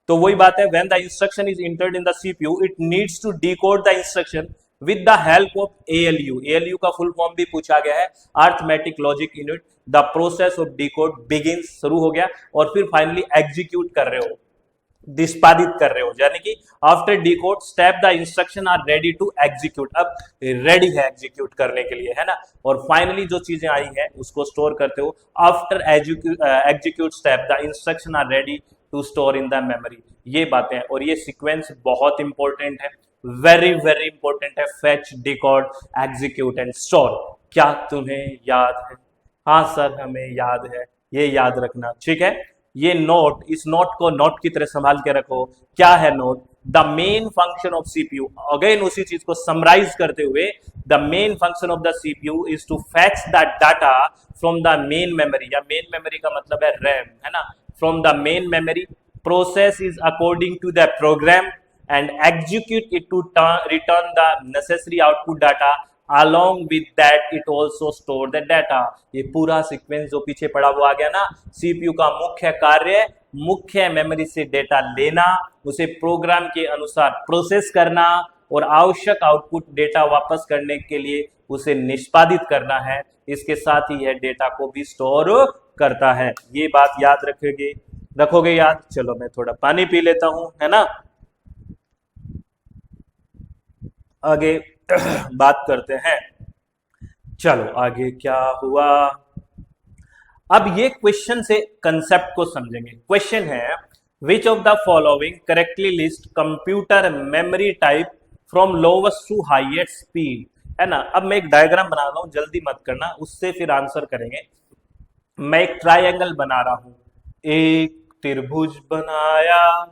तो वही बात है, when the instruction is entered in the CPU, it needs to decode the instruction with the help of ALU का फुल फॉर्म भी पूछा गया है, arithmetic logic unit. The process of decode begins, शुरू हो गया, और फिर फाइनली एग्जीक्यूट कर रहे हो, निष्पादित कर रहे हो, यानी कि after decode step the instruction are ready to execute. अब रेडी है एग्जीक्यूट करने के लिए, है ना। और फाइनली जो चीजें आई है उसको स्टोर करते हो, after execute step the instruction are ready to store in the memory. ये बातें हैं, और ये सीक्वेंस बहुत इंपॉर्टेंट है, वेरी वेरी इंपॉर्टेंट है, fetch, decode, execute and store. क्या तुम्हें याद है? हाँ सर हमें याद है, ये याद रखना, ठीक है। ये नोट, इस नोट को नोट की तरह संभाल के रखो। क्या है note? The main function of CPU, again उसी चीज को समराइज करते हुए, the main function of the CPU is to fetch the data from the main memory, या मेन मेमोरी का मतलब है रैम, है ना, from the main memory, process is according to the program and execute it to return the necessary output data along with that it also store the data। ये पूरा sequence जो पीछे पड़ा वो आ गया ना। सीपीयू का मुख्य कार्य मुख्य मेमोरी से डेटा लेना, उसे प्रोग्राम के अनुसार प्रोसेस करना और आवश्यक आउटपुट डेटा वापस करने के लिए उसे निष्पादित करना है। इसके साथ ही यह डेटा को भी स्टोर करता है। ये बात याद रखोगे याद। चलो मैं थोड़ा पानी पी लेता हूं, है ना। आगे बात करते हैं। चलो आगे क्या हुआ। अब ये क्वेश्चन से कंसेप्ट को समझेंगे। क्वेश्चन है which of the following correctly list computer memory type from lowest to highest speed, है ना। अब मैं एक डायग्राम बना रहा हूं, जल्दी मत करना, उससे फिर आंसर करेंगे। मैं एक ट्रायंगल बना रहा हूं, एक त्रिभुज बनाया,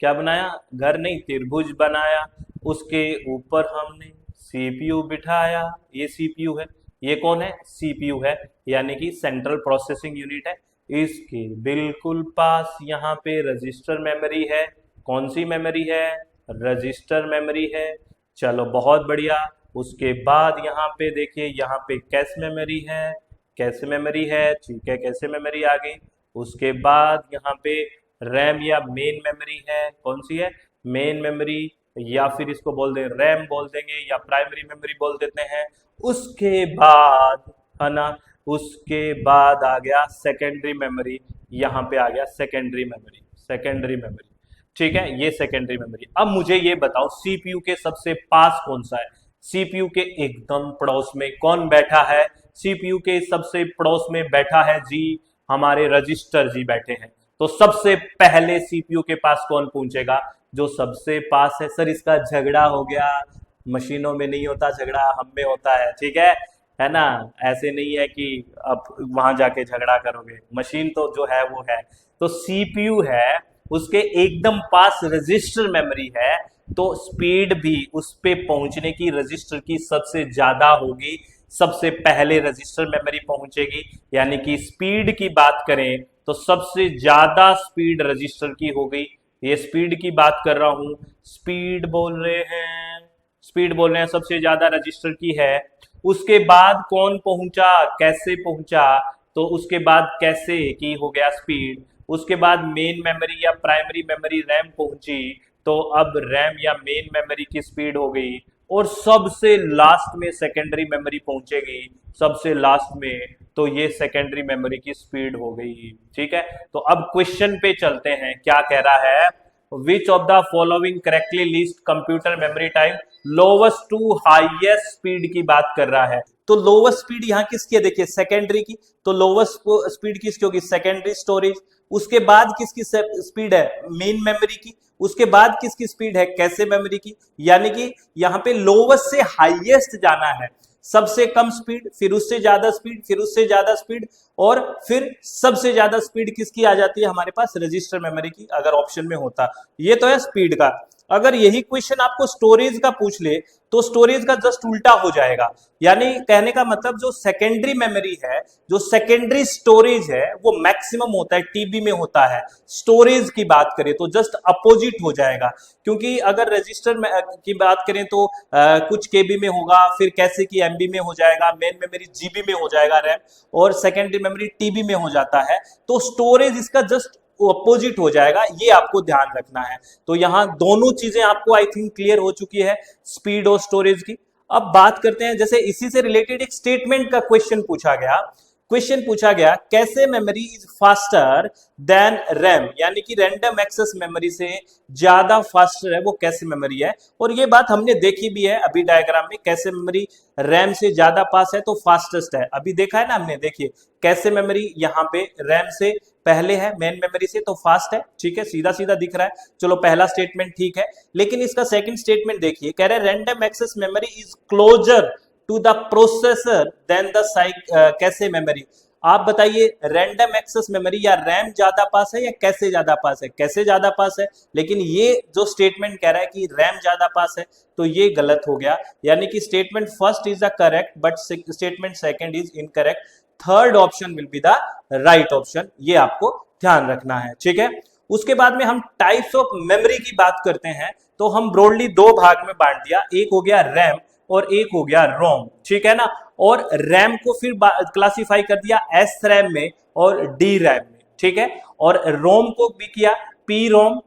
क्या बनाया, घर नहीं त्रिभुज बनाया, उसके ऊपर हमने सीपीयू बिठाया, ये सीपीयू है, ये कौन है, सीपीयू है, यानी कि सेंट्रल प्रोसेसिंग यूनिट है। इसके बिल्कुल पास यहाँ पे रजिस्टर मेमोरी है। कौन सी मेमोरी है, रजिस्टर मेमोरी है। चलो बहुत बढ़िया। उसके बाद यहाँ पे देखिए, यहाँ पे कैश मेमोरी है, कैश मेमोरी है, ठीक है, कैश मेमोरी आ गई। उसके बाद यहाँ पे रैम या मेन मेमोरी है, कौन सी है, मेन मेमोरी, या फिर इसको बोल दें रैम बोल देंगे, या प्राइमरी मेमोरी बोल देते हैं। उसके बाद, है ना, उसके बाद आ गया सेकेंडरी मेमोरी, यहाँ पे आ गया सेकेंडरी मेमोरी, सेकेंडरी मेमोरी, ठीक है, ये सेकेंडरी मेमोरी। अब मुझे ये बताओ सीपीयू के सबसे पास कौन सा है। सीपीयू के एकदम पड़ोस में कौन बैठा है, सीपीयू के सबसे पड़ोस में बैठा है जी हमारे रजिस्टर जी बैठे हैं। तो सबसे पहले सीपीयू के पास कौन पहुंचेगा, जो सबसे पास है। सर इसका झगड़ा हो गया, मशीनों में नहीं होता झगड़ा, हम में होता है, ठीक है ना। ऐसे नहीं है कि अब वहां जाके झगड़ा करोगे, मशीन तो जो है वो है। तो सीपीयू है, उसके एकदम पास रजिस्टर मेमोरी है, तो स्पीड भी उस पे पहुंचने की रजिस्टर की सबसे ज्यादा होगी। सबसे पहले रजिस्टर मेमोरी पहुंचेगी, यानी कि स्पीड की बात करें तो सबसे ज्यादा स्पीड रजिस्टर की हो गई। ये स्पीड की बात कर रहा हूं, स्पीड बोल रहे हैं, स्पीड बोल रहे हैं, सबसे ज्यादा रजिस्टर की है। उसके बाद कौन पहुंचा, कैसे पहुंचा, तो उसके बाद कैसे की हो गया स्पीड। उसके बाद मेन मेमोरी या प्राइमरी मेमोरी रैम पहुंची, तो अब रैम या मेन मेमोरी की स्पीड हो गई। और सबसे लास्ट में सेकेंडरी मेमोरी पहुंचेगी, सबसे लास्ट में, तो ये सेकेंडरी मेमोरी की स्पीड हो गई, ठीक है। तो अब क्वेश्चन पे चलते हैं, क्या कह रहा है, which of the following correctly list computer memory time lowest to highest speed की बात कर रहा है। तो लोवेस्ट स्पीड यहाँ किसकी है, देखिए सेकेंडरी की, तो लोवेस्ट स्पीड किसकी होगी, सेकेंडरी स्टोरेज। उसके बाद किसकी स्पीड है, मेन मेमोरी की। उसके बाद किसकी स्पीड है, कैसे मेमोरी की। यानी कि यहाँ पे लोवेस्ट से हाईएस्ट जाना है, सबसे कम स्पीड, फिर उससे ज्यादा स्पीड, फिर उससे ज्यादा स्पीड, और फिर सबसे ज्यादा स्पीड किसकी आ जाती है हमारे पास, रजिस्टर मेमोरी की, अगर ऑप्शन में होता। ये तो है स्पीड का। अगर यही क्वेश्चन आपको स्टोरेज का पूछ ले तो स्टोरेज का जस्ट उल्टा हो जाएगा। यानी कहने का मतलब जो सेकेंडरी मेमोरी है, जो सेकेंडरी स्टोरेज है, वो मैक्सिमम होता है टीबी में होता है। स्टोरेज की बात करें तो जस्ट अपोजिट हो जाएगा, क्योंकि अगर रजिस्टर की बात करें तो कुछ केबी में होगा, फिर कैसे की एमबी में हो जाएगा, मेन मेमोरी जीबी में हो जाएगा रैम, और सेकेंडरी मेमोरी टीबी में हो जाता है। तो स्टोरेज इसका जस्ट अपोजिट हो जाएगा, ये आपको ध्यान रखना है। तो यहां दोनों चीजें आपको आई थिंक क्लियर हो चुकी है, स्पीड और स्टोरेज की। अब बात करते हैं, जैसे इसी से रिलेटेड एक स्टेटमेंट का क्वेश्चन पूछा गया, कैसे memory is faster than RAM, यानी कि रैंडम एक्सेस मेमोरी से ज्यादा फास्टर है वो कैसे मेमोरी है। और ये बात हमने देखी भी है अभी डायग्राम में, कैसे मेमोरी रैम से ज्यादा पास है तो फास्टेस्ट है, अभी देखा है ना हमने। देखिए कैसे मेमोरी यहाँ पे रैम से पहले है, मेन मेमोरी से, तो फास्ट है, ठीक है, सीधा सीधा दिख रहा है। चलो पहला स्टेटमेंट ठीक है, लेकिन इसका सेकंड स्टेटमेंट देखिए, कह रहे हैं random access memory is closer to the processor than the cache memory. आप बताइए रैंडम एक्सेस मेमोरी या रैम ज्यादा पास है या कैसे ज्यादा पास है, कैसे ज्यादा पास है। लेकिन ये जो स्टेटमेंट कह रहा है कि रैम ज्यादा पास है, तो ये गलत हो गया। यानी कि statement first is the correct but statement second is incorrect. Third option will be the right option, ये आपको ध्यान रखना है, ठीक है। उसके बाद में हम टाइप्स ऑफ मेमोरी की बात करते हैं, तो हम ब्रॉडली दो भाग में बांट दिया, एक हो गया रैम और एक हो गया रोम, ठीक है ना। और रैम को फिर क्लासिफाई कर दिया एस रैम में और डी रैम में, ठीक है। और रोम को भी किया P ROM,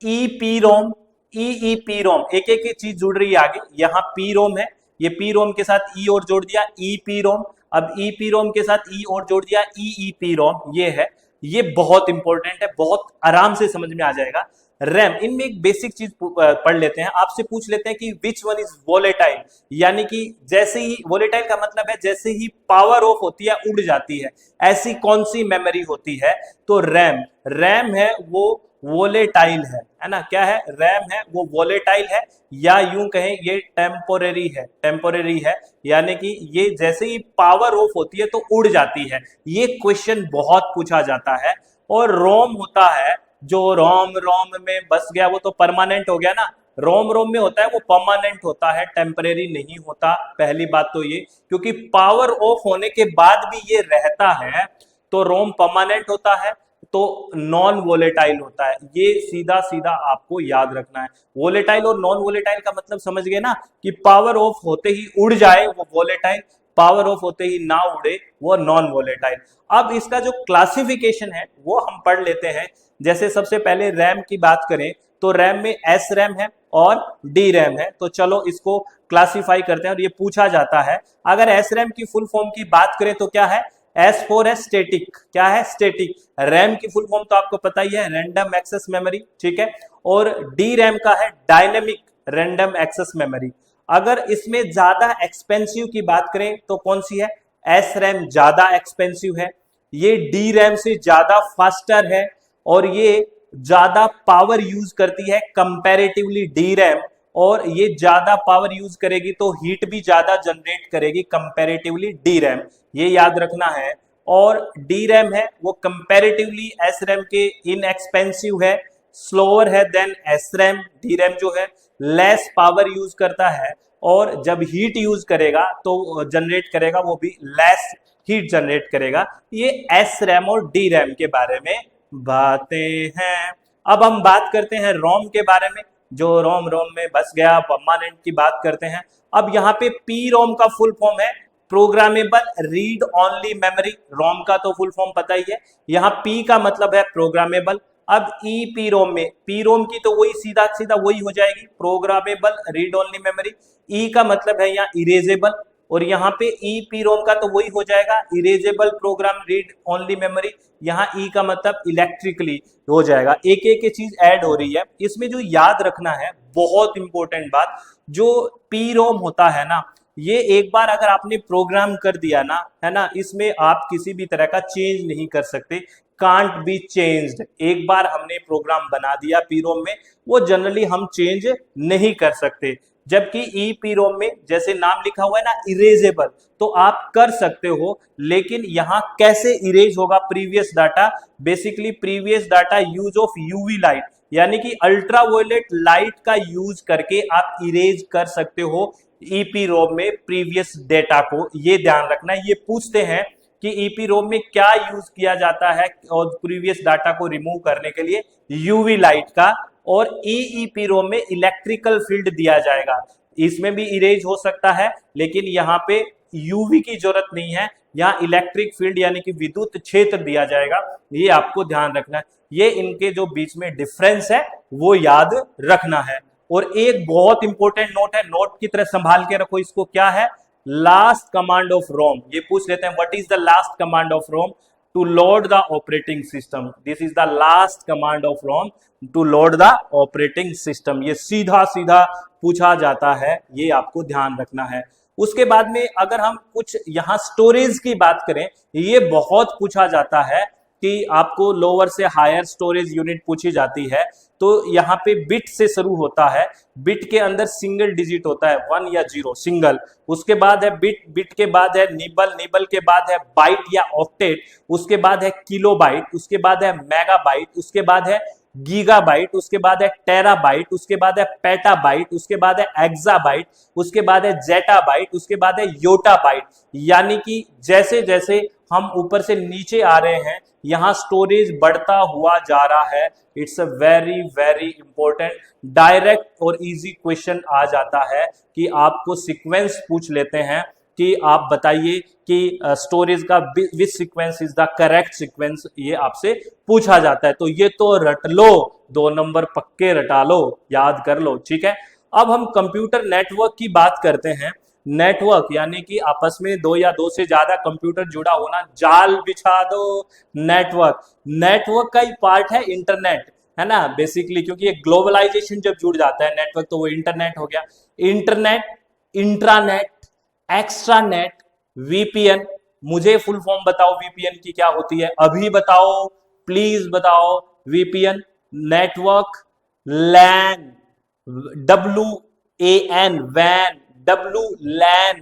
E P ROM, E P ROM, एक एक चीज जुड़ रही है आगे। यहाँ पी रोम है, ये पी रोम के साथ ई और जोड़ दिया ई पी रोम, अब ई पी रोम के साथ ई और जोड़ दिया ई पी रोम, ये है। ये बहुत इंपॉर्टेंट है, बहुत आराम से समझ में आ जाएगा। रैम, इनमें एक बेसिक चीज पढ़ लेते हैं, आपसे पूछ लेते हैं कि विच वन इज वोलेटाइल, यानी कि जैसे ही वोलेटाइल का मतलब है जैसे ही पावर ऑफ होती है उड़ जाती है, ऐसी कौन सी मेमोरी होती है। तो रैम, रैम है वो वोलेटाइल है ना। क्या है? रैम है वो वोलेटाइल है, या यूं कहें ये टेम्पोरेरी है, टेम्पोरेरी है, यानी कि ये जैसे ही पावर ऑफ होती है तो उड़ जाती है। ये क्वेश्चन बहुत पूछा जाता है। और रोम होता है जो रोम रोम में बस गया वो तो परमानेंट हो गया ना, रोम रोम में होता है वो परमानेंट होता है, टेम्परेरी नहीं होता। पहली बात तो ये, क्योंकि पावर ऑफ होने के बाद भी ये रहता है तो रोम परमानेंट होता है, तो नॉन वोलेटाइल होता है। ये सीधा सीधा आपको याद रखना है। वोलेटाइल और नॉन वोलेटाइल का मतलब समझ गए ना, कि पावर ऑफ होते ही उड़ जाए वो वोलेटाइल, पावर ऑफ होते ही ना उड़े वो नॉन वोलेटाइल। अब इसका जो क्लासिफिकेशन है वो हम पढ़ लेते हैं। जैसे सबसे पहले रैम की बात करें तो रैम में एस रैम है और डी रैम है, तो चलो इसको क्लासिफाई करते हैं। और ये पूछा जाता है, अगर एस रैम की फुल फॉर्म की बात करें तो क्या है? S4 है स्टेटिक। क्या है? स्टेटिक। रैम की फुल फॉर्म तो आपको पता ही है, रैंडम एक्सेस मेमोरी, ठीक है। और डी रैम का है डायनेमिक रैंडम एक्सेस मेमोरी। अगर इसमें ज्यादा एक्सपेंसिव की बात करें तो कौन सी है? एस रैम ज्यादा एक्सपेंसिव है, ये डी रैम से ज्यादा फास्टर है, और ये ज्यादा पावर यूज करती है कंपैरेटिवली डी रैम, और ये ज्यादा पावर यूज करेगी तो हीट भी ज्यादा जनरेट करेगी कंपैरेटिवली डी रैम, ये याद रखना है। और डी रैम है वो कंपैरेटिवली एस रैम के इनएक्सपेंसिव है, स्लोअर है than S RAM. D RAM जो है लेस पावर यूज करता है, और जब हीट यूज करेगा तो जनरेट करेगा वो भी लेस हीट जनरेट करेगा। ये एस रैम और डी रैम के बारे में बातें हैं। अब हम बात करते हैं रोम के बारे में, जो रोम रोम में बस गया, परमानेंट की बात करते हैं। अब यहाँ पे पी रोम का फुल फॉर्म है प्रोग्रामेबल रीड ओनली मेमोरी। रोम का तो फुल फॉर्म पता ही है, यहाँ पी का मतलब है प्रोग्रामेबल। अब ई पी रोम में, पी रोम की तो वही सीधा सीधा वही हो जाएगी, प्रोग्रामेबल रीड ओनली मेमोरी। ई का मतलब है यहाँ इरेजेबल, और यहाँ पे ई पी रोम का तो वही हो जाएगा, erasable program read only memory. यहाँ ई का मतलब इलेक्ट्रिकली हो जाएगा। एक एक चीज ऐड हो रही है इसमें। जो याद रखना है बहुत इंपॉर्टेंट बात, जो पी रोम होता है ना, ये एक बार अगर आपने प्रोग्राम कर दिया ना, है ना, इसमें आप किसी भी तरह का चेंज नहीं कर सकते, कांट बी चेंज्ड। एक बार हमने प्रोग्राम बना दिया पी रोम में, वो जनरली हम चेंज नहीं कर सकते। जबकि ई पी रोम में जैसे नाम लिखा हुआ है ना इरेजेबल, तो आप कर सकते हो, लेकिन यहाँ कैसे इरेज होगा previous data? Basically previous data use of UV light, यानी कि अल्ट्रावायलेट लाइट का यूज करके आप इरेज कर सकते हो ईपी रोम में प्रीवियस डेटा को। ये ध्यान रखना है। ये पूछते हैं कि ईपी रोम में क्या यूज किया जाता है और प्रीवियस डाटा को रिमूव करने के लिए? यूवी लाइट का। और ईईपी रोम में इलेक्ट्रिकल फील्ड दिया जाएगा, इसमें भी इरेज हो सकता है, लेकिन यहाँ पे यूवी की जरूरत नहीं है, यहाँ इलेक्ट्रिक फील्ड यानी कि विद्युत क्षेत्र दिया जाएगा। ये आपको ध्यान रखना है। ये इनके जो बीच में डिफरेंस है वो याद रखना है। और एक बहुत इंपॉर्टेंट नोट है, नोट की तरह संभाल के रखो इसको, क्या है? Last command of ROM. ये पूछ लेते हैं, what is the last command of ROM? To load the operating system. This is the last command of ROM, to load the operating system. ये सीधा सीधा पूछा जाता है, ये आपको ध्यान रखना है। उसके बाद में अगर हम कुछ यहाँ स्टोरेज की बात करें, ये बहुत पूछा जाता है कि आपको लोअर से हायर स्टोरेज यूनिट पूछी जाती है। तो यहाँ पे बिट से शुरू होता है, बिट के अंदर सिंगल डिजिट होता है, 1 या 0 सिंगल। उसके बाद है बिट, बिट के बाद है निबल, निबल के बाद है बाइट या ऑक्टेट, उसके बाद है किलोबाइट, उसके बाद है मेगाबाइट, उसके बाद है गीगाबाइट, उसके बाद है टेराबाइट, उसके बाद है पेटाबाइट, उसके बाद है एक्साबाइट, उसके बाद है जेटाबाइट, उसके बाद है योटाबाइट। यानी कि जैसे जैसे हम ऊपर से नीचे आ रहे हैं यहां स्टोरेज बढ़ता हुआ जा रहा है। It's a very very important direct और इजी क्वेश्चन आ जाता है कि आपको सीक्वेंस पूछ लेते हैं कि आप बताइए कि स्टोरेज का विच sequence is the correct sequence, ये आपसे पूछा जाता है। तो ये तो रट लो, 2 नंबर पक्के रटा लो, याद कर लो, ठीक है। अब हम कंप्यूटर नेटवर्क की बात करते हैं। नेटवर्क यानी कि आपस में 2 या 2 से ज्यादा कंप्यूटर जुड़ा होना, जाल बिछा दो। नेटवर्क, नेटवर्क का ही पार्ट है इंटरनेट, है ना बेसिकली, क्योंकि ये ग्लोबलाइजेशन जब जुड़ जाता है नेटवर्क तो वो इंटरनेट हो गया। Internet, intranet, extranet, VPN. मुझे फुल फॉर्म बताओ वीपीएन की क्या होती है, अभी बताओ, प्लीज बताओ। वीपीएन नेटवर्क लैन, WAN वैन, W LAN,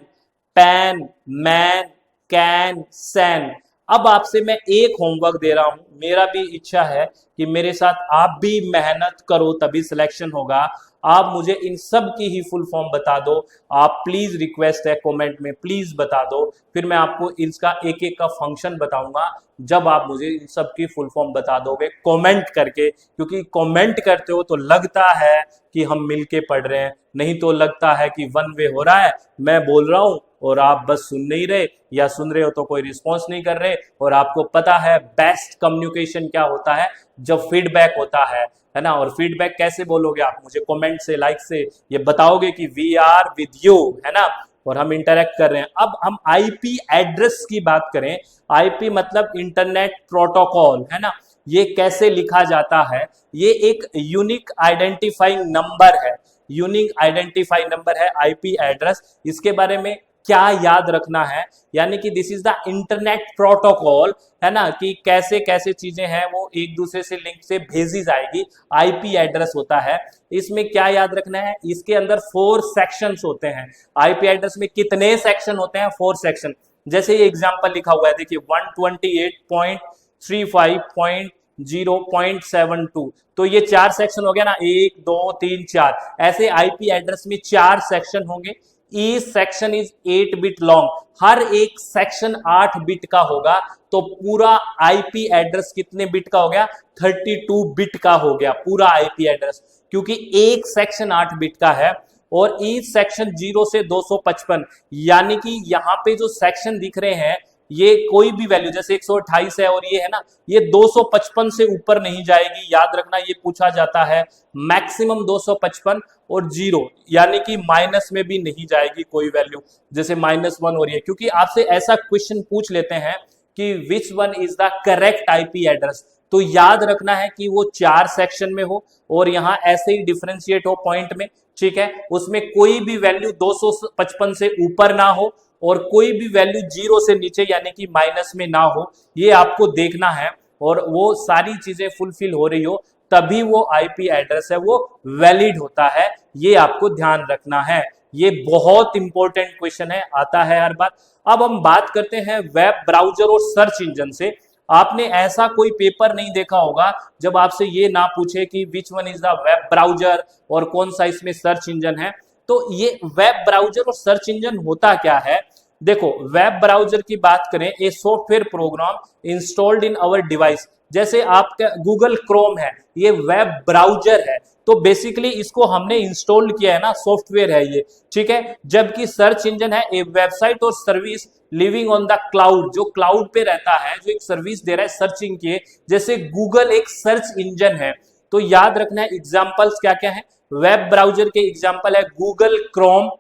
PAN, MAN, CAN, SAN. अब आपसे मैं एक होमवर्क दे रहा हूं, मेरा भी इच्छा है कि मेरे साथ आप भी मेहनत करो तभी सिलेक्शन होगा। आप मुझे इन सब की ही फुल फॉर्म बता दो। आप प्लीज, रिक्वेस्ट है कमेंट में प्लीज बता दो, फिर मैं आपको इसका एक एक का फंक्शन बताऊंगा जब आप मुझे इन सब की फुल फॉर्म बता दोगे कमेंट करके। क्योंकि कमेंट करते हो तो लगता है कि हम मिलके पढ़ रहे हैं, नहीं तो लगता है कि वन वे हो रहा है, मैं बोल रहा हूं और आप बस सुन नहीं रहे, या सुन रहे हो तो कोई रिस्पॉन्स नहीं कर रहे। और आपको पता है बेस्ट कम्युनिकेशन क्या होता है, जब फीडबैक होता है ना। और फीडबैक कैसे बोलोगे आप मुझे, कमेंट से, लाइक से ये बताओगे कि वी आर विद यू, है ना, और हम इंटरेक्ट कर रहे हैं। अब हम आईपी एड्रेस की बात करें। आईपी मतलब इंटरनेट प्रोटोकॉल, है ना। ये कैसे लिखा जाता है, ये एक यूनिक आइडेंटिफाइंग नंबर है, यूनिक आइडेंटिफाइंग नंबर है आईपी एड्रेस। इसके बारे में क्या याद रखना है, यानी कि this is the internet protocol, है ना, कि कैसे कैसे चीजें हैं वो एक दूसरे से लिंक से भेजी जाएगी, आईपी एड्रेस होता है। इसमें क्या याद रखना है, इसके अंदर 4 सेक्शंस होते हैं। आईपी एड्रेस में कितने सेक्शन होते हैं, 4 सेक्शन। जैसे ये एग्जांपल लिखा हुआ है, देखिए 128.35.0.72, तो ये 4 सेक्शन हो गया ना, 1 2 3 4। ऐसे आईपी एड्रेस में 4 सेक्शन होंगे। Each section is 8 bit long, हर एक सेक्शन 8 बिट का होगा। तो पूरा आईपी एड्रेस कितने बिट का हो गया, 32 बिट का हो गया पूरा आईपी एड्रेस, क्योंकि एक सेक्शन 8 बिट का है। और ईच सेक्शन 0 से 255, यानी कि यहाँ पे जो सेक्शन दिख रहे हैं ये कोई भी वैल्यू, जैसे 128 है और ये है ना, ये 255 से ऊपर नहीं जाएगी, याद रखना ये पूछा जाता है। मैक्सिमम 255 और 0, यानी कि माइनस में भी नहीं जाएगी कोई वैल्यू, जैसे -1 हो रही है, क्योंकि आपसे ऐसा क्वेश्चन पूछ लेते हैं कि which one is the correct IP address. तो याद रखना है कि वो 4 सेक्शन में हो और यहां ऐसे ही डिफरेंशिएट हो पॉइंट में, ठीक है। उसमें कोई भी वैल्यू 255 से ऊपर ना हो और कोई भी वैल्यू 0 से नीचे यानी कि माइनस में ना हो, ये आपको देखना है। और वो सारी चीजें फुलफिल हो रही हो तभी वो आईपी एड्रेस है वो वैलिड होता है, ये आपको ध्यान रखना है। ये बहुत इंपॉर्टेंट क्वेश्चन है, आता है हर बार। अब हम बात करते हैं वेब ब्राउजर और सर्च इंजन से। आपने ऐसा कोई पेपर नहीं देखा होगा जब आपसे ये ना पूछे कि which one is the web browser और कौन सा इसमें सर्च इंजन है। तो ये वेब ब्राउजर और सर्च इंजन होता क्या है, देखो वेब ब्राउजर की बात करें, a software program installed in our device. जैसे आपका गूगल क्रोम है, ये वेब ब्राउजर है, तो बेसिकली इसको हमने इंस्टॉल किया है ना, सॉफ्टवेयर है ये, ठीक है। जबकि सर्च इंजन है ए वेबसाइट और service living on the cloud, जो क्लाउड पे रहता है, जो एक सर्विस दे रहा है सर्चिंग के, जैसे गूगल एक सर्च इंजन है। तो याद रखना है एग्जांपल्स क्या क्या है। वेब ब्राउजर के एग्जांपल है Google Chrome,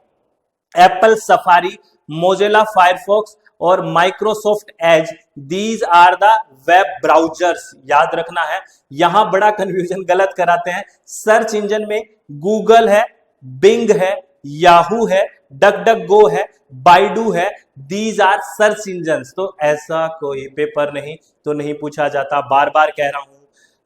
Apple Safari, Mozilla Firefox और Microsoft Edge. These are the web browsers, याद रखना है। यहां बड़ा कंफ्यूजन गलत कराते हैं। सर्च इंजन में गूगल है, बिंग है, याहू है, डक डक गो है, बाइडू है, दीज आर सर्च इंजन्स। तो ऐसा कोई पेपर नहीं तो नहीं पूछा जाता, बार बार कह रहा हूं,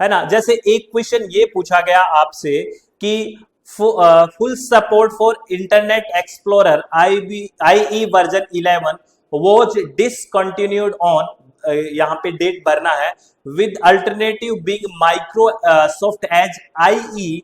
है ना। जैसे एक क्वेश्चन ये पूछा गया आपसे कि full support for internet explorer IE version 11 was discontinued on यहाँ पे डेट भरना है with alternative big Microsoft Edge IE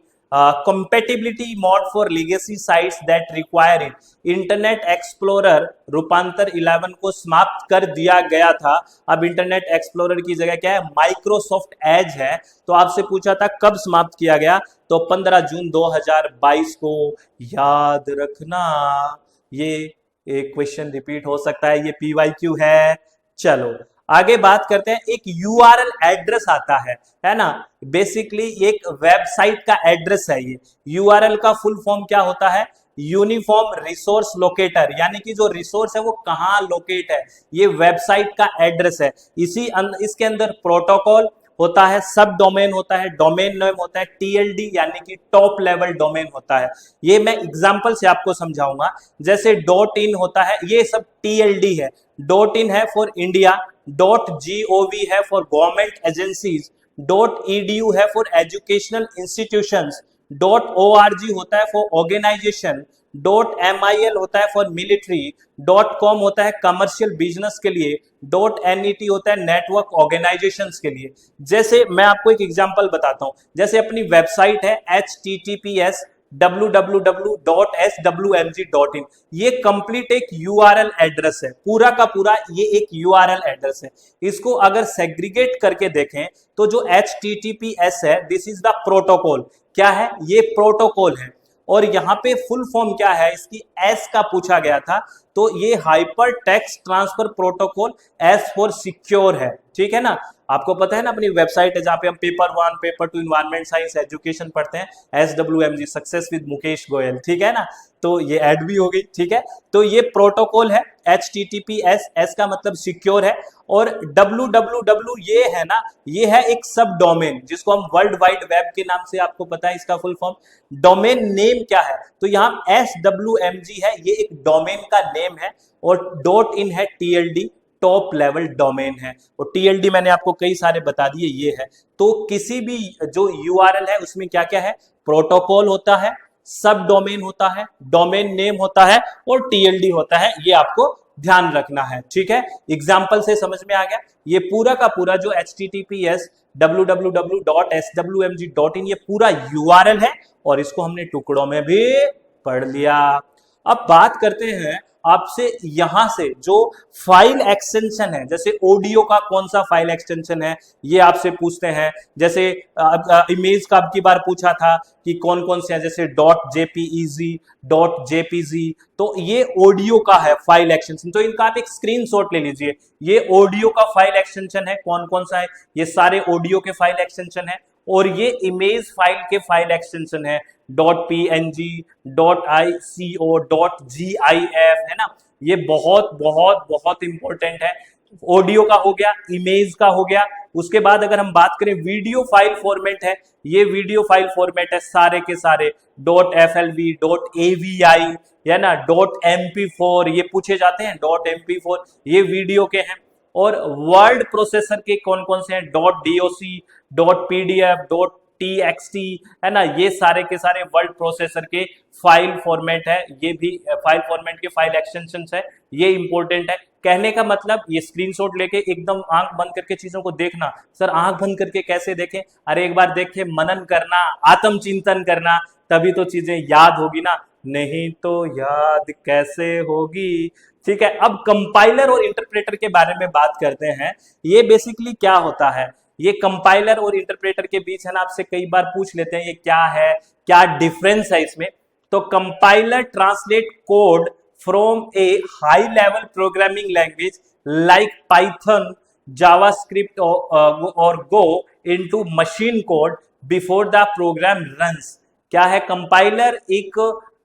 compatibility mod for legacy sites that require it. Internet explorer रूपांतर 11 को समाप्त कर दिया गया था। अब इंटरनेट एक्सप्लोरर की जगह क्या है, माइक्रोसॉफ्ट एज है। तो आपसे पूछा था कब समाप्त किया गया, तो 15 जून 2022 को। याद रखना, ये एक क्वेश्चन रिपीट हो सकता है, ये PYQ है। चलो आगे बात करते हैं। एक URL एड्रेस आता है ना, बेसिकली एक वेबसाइट का एड्रेस है। ये URL का फुल फॉर्म क्या होता है, यूनिफॉर्म रिसोर्स लोकेटर, यानी कि जो रिसोर्स है वो कहाँ लोकेट है, ये वेबसाइट का एड्रेस है। इसके अंदर प्रोटोकॉल होता है, सब डोमेन होता है, डोमेन नेम होता है, TLD यानी कि टॉप लेवल डोमेन होता है। ये मैं एग्जांपल से आपको समझाऊंगा। जैसे .in होता है, ये सब TLD है। .in है फॉर इंडिया, .gov है फॉर गवर्नमेंट एजेंसीज, .edu है फॉर एजुकेशनल इंस्टीट्यूशंस, .org होता है फॉर ऑर्गेनाइजेशन, .mil होता है फॉर मिलिट्री, .com होता है कमर्शियल बिजनेस के लिए, .net होता है नेटवर्क ऑर्गेनाइजेशंस के लिए। जैसे मैं आपको एक एग्जांपल बताता हूं, जैसे अपनी वेबसाइट है https www.swmg.in, ये कंप्लीट एक URL एड्रेस है, पूरा का पूरा ये एक URL एड्रेस है। इसको अगर सेग्रीगेट करके देखें तो जो HTTPS है, दिस इज द प्रोटोकॉल। क्या है, ये प्रोटोकॉल है। और यहाँ पे फुल फॉर्म क्या है इसकी, S का पूछा गया था, तो ये hyper text transfer protocol, S for secure है। ठीक है ना, आपको पता है ना अपनी वेबसाइट है जहां पे हम paper 1, paper 2 environment science education पढ़ते हैं, SWMG success with Mukesh Goyal. ठीक है ना, तो ये ऐड भी हो गई। ठीक है, तो ये प्रोटोकॉल है HTTPS, S का मतलब सिक्योर है। और www ये है ना, ये है एक सब डोमेन जिसको हम वर्ल्ड वाइड वेब के नाम से, आपको पता है इसका फुल फॉर्म। डोमेन नेम क्या है, तो यहाँ SWMG है, ये एक डोमेन का नेम है। और .in है TLD, टॉप लेवल डोमेन है। और TLD मैंने आपको कई सारे बता दिए, ये है। तो किसी भी जो URL है उसमें क्या क्या है, प्रोटोकॉल होता है, सब डोमेन होता है, डोमेन नेम होता है और TLD होता है। ये आपको ध्यान रखना है। ठीक है, एग्जाम्पल से समझ में आ गया। ये पूरा का पूरा जो HTTPS www.swmg.in ये पूरा URL है और इसको हमने टुकड़ों में भी पढ़ लिया। अब बात करते हैं आपसे यहां से जो फाइल एक्सटेंशन है, जैसे ऑडियो का कौन सा फाइल एक्सटेंशन है ये आपसे पूछते हैं। जैसे इमेज का अब की बार पूछा था कि कौन कौन से हैं, जैसे .jpeg, .jpg, तो ये ऑडियो का है फाइल एक्सटेंशन। तो इनका आप एक स्क्रीनशॉट ले लीजिए। ये ऑडियो का फाइल एक्सटेंशन है, कौन कौन सा है, ये सारे ऑडियो के फाइल एक्सटेंशन है। और ये इमेज फाइल के फाइल एक्सटेंशन है, .png, .ico, .gif, है ना। ये बहुत बहुत बहुत इंपॉर्टेंट है। ऑडियो का हो गया, इमेज का हो गया। उसके बाद अगर हम बात करें वीडियो फाइल फॉर्मेट है, ये वीडियो फाइल फॉर्मेट है सारे के सारे, .flv, .avi, है ना, .mp4, ये पूछे जाते हैं .mp4, ये वीडियो के हैं। और वर्ड प्रोसेसर के कौन कौन से हैं, .doc, .pdf, .txt, है ना, ये सारे के सारे वर्ड प्रोसेसर के फाइल फॉर्मेट है। ये भी फाइल फॉर्मेट के फाइल एक्सटेंशंस है, ये इंपॉर्टेंट है। कहने का मतलब ये स्क्रीनशॉट लेके एकदम आंख बंद करके चीजों को देखना। सर आंख बंद करके कैसे देखें, अरे एक बार देख के मनन करना, आत्मचिंतन करना, तभी तो चीजें याद होगी ना, नहीं तो याद कैसे होगी। ठीक है, अब कंपाइलर और इंटरप्रेटर के बारे में बात करते हैं। ये बेसिकली क्या होता है, ये कंपाइलर और इंटरप्रेटर के बीच है ना, आपसे कई बार पूछ लेते हैं ये क्या है, क्या डिफरेंस है इसमें। तो compiler translate code from a high level programming language like Python, JavaScript और Go into machine code before the program runs. क्या है, कंपाइलर एक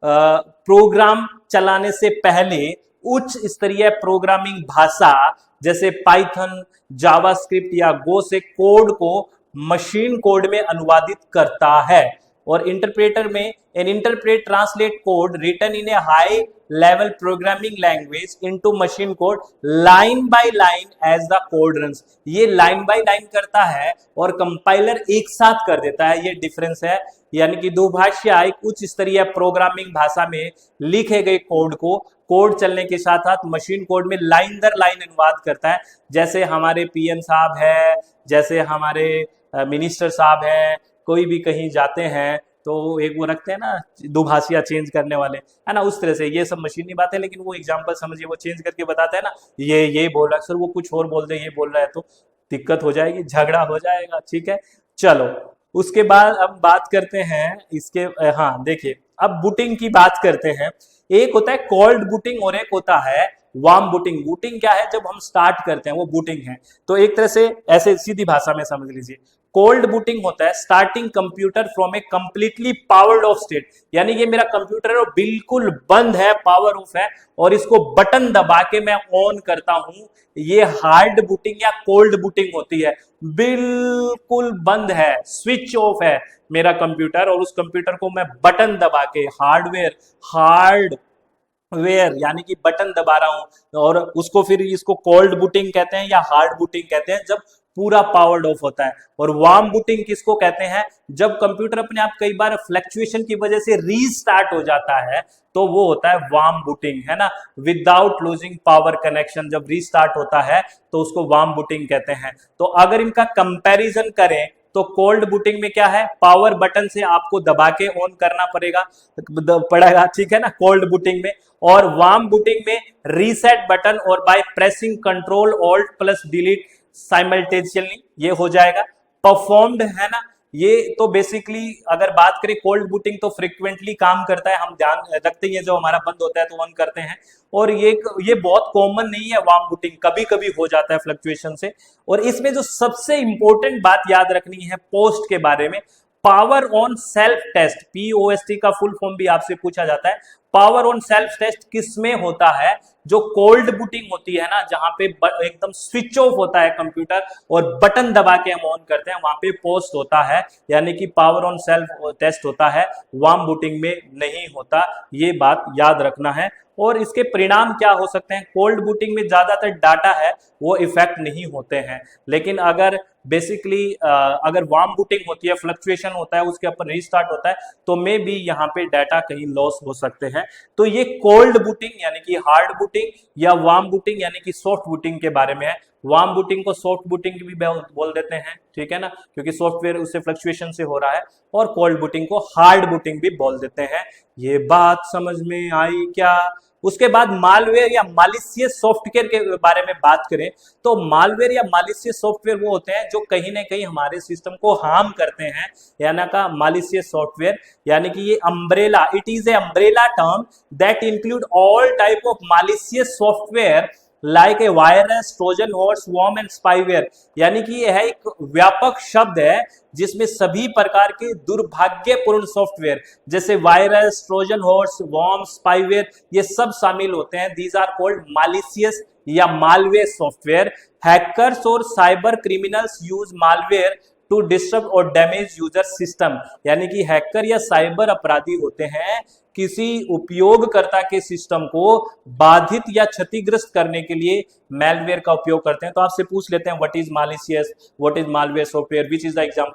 प्रोग्राम चलाने से पहले उच्च स्तरीय प्रोग्रामिंग भाषा जैसे पाइथन, जावास्क्रिप्ट या गो से कोड को मशीन कोड में अनुवादित करता है। और इंटरप्रेटर में an interpret translate code written in a high level programming language into machine code line by line as the code runs. ये लाइन बाय लाइन करता है और कंपाइलर एक साथ कर देता है, ये डिफरेंस है। यानी कि दुभाषिया एक उच्च स्तरीय प्रोग्रामिंग भाषा में लिखे गए कोड को कोड चलने के साथ साथ मशीन कोड में लाइन दर लाइन अनुवाद करता है। जैसे हमारे पीएम साहब है, जैसे हमारे मिनिस्टर साहब हैं, कोई भी कहीं जाते हैं तो एक वो रखते हैं ना दुभाषिया चेंज करने वाले, है ना, उस तरह से ये सब मशीनी बात है। लेकिन वो एग्जांपल समझिए, वो चेंज करके बताता है ना, ये बोल रहा है सर, वो कुछ और बोल दे, ये बोल रहा है, तो दिक्कत हो जाएगी, झगड़ा हो जाएगा। ठीक है, चलो उसके बाद अब बात करते हैं इसके हाँ देखिए, अब बूटिंग की बात करते हैं। एक होता है कोल्ड बूटिंग और एक होता है वार्म बूटिंग। बूटिंग क्या है, जब हम स्टार्ट करते हैं वो बूटिंग है। तो एक तरह से ऐसे सीधी भाषा में समझ लीजिए, कोल्ड बूटिंग होता है starting computer from A completely powered of state, यानी ये मेरा कंप्यूटर है और बिल्कुल बंद है, पावर ऑफ है, और इसको बटन दबा के मैं ऑन करता हूं, ये हार्ड बूटिंग या कोल्ड बूटिंग होती है। बिल्कुल बंद है, स्विच ऑफ है मेरा कंप्यूटर, और उस कंप्यूटर को मैं बटन दबा के हार्डवेयर यानी कि बटन दबा रहा हूं, और उसको फिर इसको कोल्ड बूटिंग कहते हैं या हार्ड बूटिंग कहते हैं, जब पूरा पावर्ड ऑफ होता है। और वार्म बूटिंग किसको कहते हैं, जब कंप्यूटर अपने आप कई बार फ्लक्चुएशन की वजह से रीस्टार्ट हो जाता है, तो वो होता है वार्म बूटिंग, है ना, विदाउट लूजिंग पावर कनेक्शन जब रीस्टार्ट होता है तो उसको वार्म बूटिंग कहते हैं। तो अगर इनका कंपैरिजन करें तो कोल्ड बूटिंग में क्या है, पावर बटन से आपको दबा के ऑन करना पड़ेगा, ठीक है ना, कोल्ड बूटिंग में। और वार्म बूटिंग में रीसेट बटन और by pressing control alt plus delete simultaneously ये हो जाएगा, परफॉर्म्ड, है ना। ये तो बेसिकली अगर बात करें कोल्ड बूटिंग तो फ्रिक्वेंटली काम करता है, हम ध्यान रखते हैं, जो हमारा बंद होता है तो ऑन करते हैं। और ये बहुत कॉमन नहीं है वार्म बूटिंग, कभी कभी हो जाता है फ्लक्चुएशन से। और इसमें जो सबसे इंपॉर्टेंट बात याद रखनी है पोस्ट के बारे में, power on self test, POST का फुल फॉर्म भी आपसे पूछा जाता है। पावर ऑन सेल्फ टेस्ट किसमें होता है, जो कोल्ड बूटिंग होती है ना, जहां पे एकदम स्विच ऑफ होता है कंप्यूटर और बटन दबा के हम ऑन करते हैं, वहां पे पोस्ट होता है, यानी कि पावर ऑन सेल्फ टेस्ट होता है, वार्म बूटिंग में नहीं होता। ये बात याद रखना है। और इसके परिणाम क्या हो सकते हैं, कोल्ड बूटिंग में ज्यादातर डाटा है वो इफेक्ट नहीं होते हैं, लेकिन अगर बेसिकली अगर वार्म बूटिंग होती है, फ्लक्चुएशन होता है, उसके ऊपर रीस्टार्ट होता है, तो मे भी यहाँ पे डाटा कहीं लॉस हो सकते हैं। तो ये कोल्ड बूटिंग यानी कि हार्ड बूटिंग या वार्म बूटिंग यानी कि सॉफ्ट बूटिंग के बारे में है। वार्म बूटिंग को सॉफ्ट बूटिंग भी बोल देते हैं, ठीक है ना, क्योंकि सॉफ्टवेयर उससे फ्लक्चुएशन से हो रहा है। और कोल्ड बूटिंग को हार्ड बूटिंग भी बोल देते हैं। ये बात समझ में आई क्या? उसके बाद मालवेयर या मालिशियस सॉफ्टवेयर के बारे में बात करें तो मालवेयर या मालिशियस सॉफ्टवेयर वो होते हैं जो कहीं ना कहीं हमारे सिस्टम को हार्म करते हैं, यानी का मालिशियस सॉफ्टवेयर, यानी कि ये umbrella, it is a umbrella term that include all type of malicious software like a virus, Trojan horse, worm and spyware, यानी कि यह एक व्यापक शब्द है जिसमें सभी प्रकार के दुर्भाग्यपूर्ण सॉफ्टवेयर जैसे virus, Trojan horse, worm, spyware, ये सब शामिल होते हैं। दीज आर कॉल्ड मालिशियस या मालवेयर सॉफ्टवेयर। हैकर्स और cyber criminals use malware to disturb और डैमेज यूजर सिस्टम, यानी कि हैकर या साइबर अपराधी होते हैं किसी उपयोगकर्ता के सिस्टम को बाधित या क्षतिग्रस्त करने के लिए मैलवेयर का उपयोग करते हैं। तो आपसे पूछ लेते हैं what is malicious, what is malware software, which is the exam,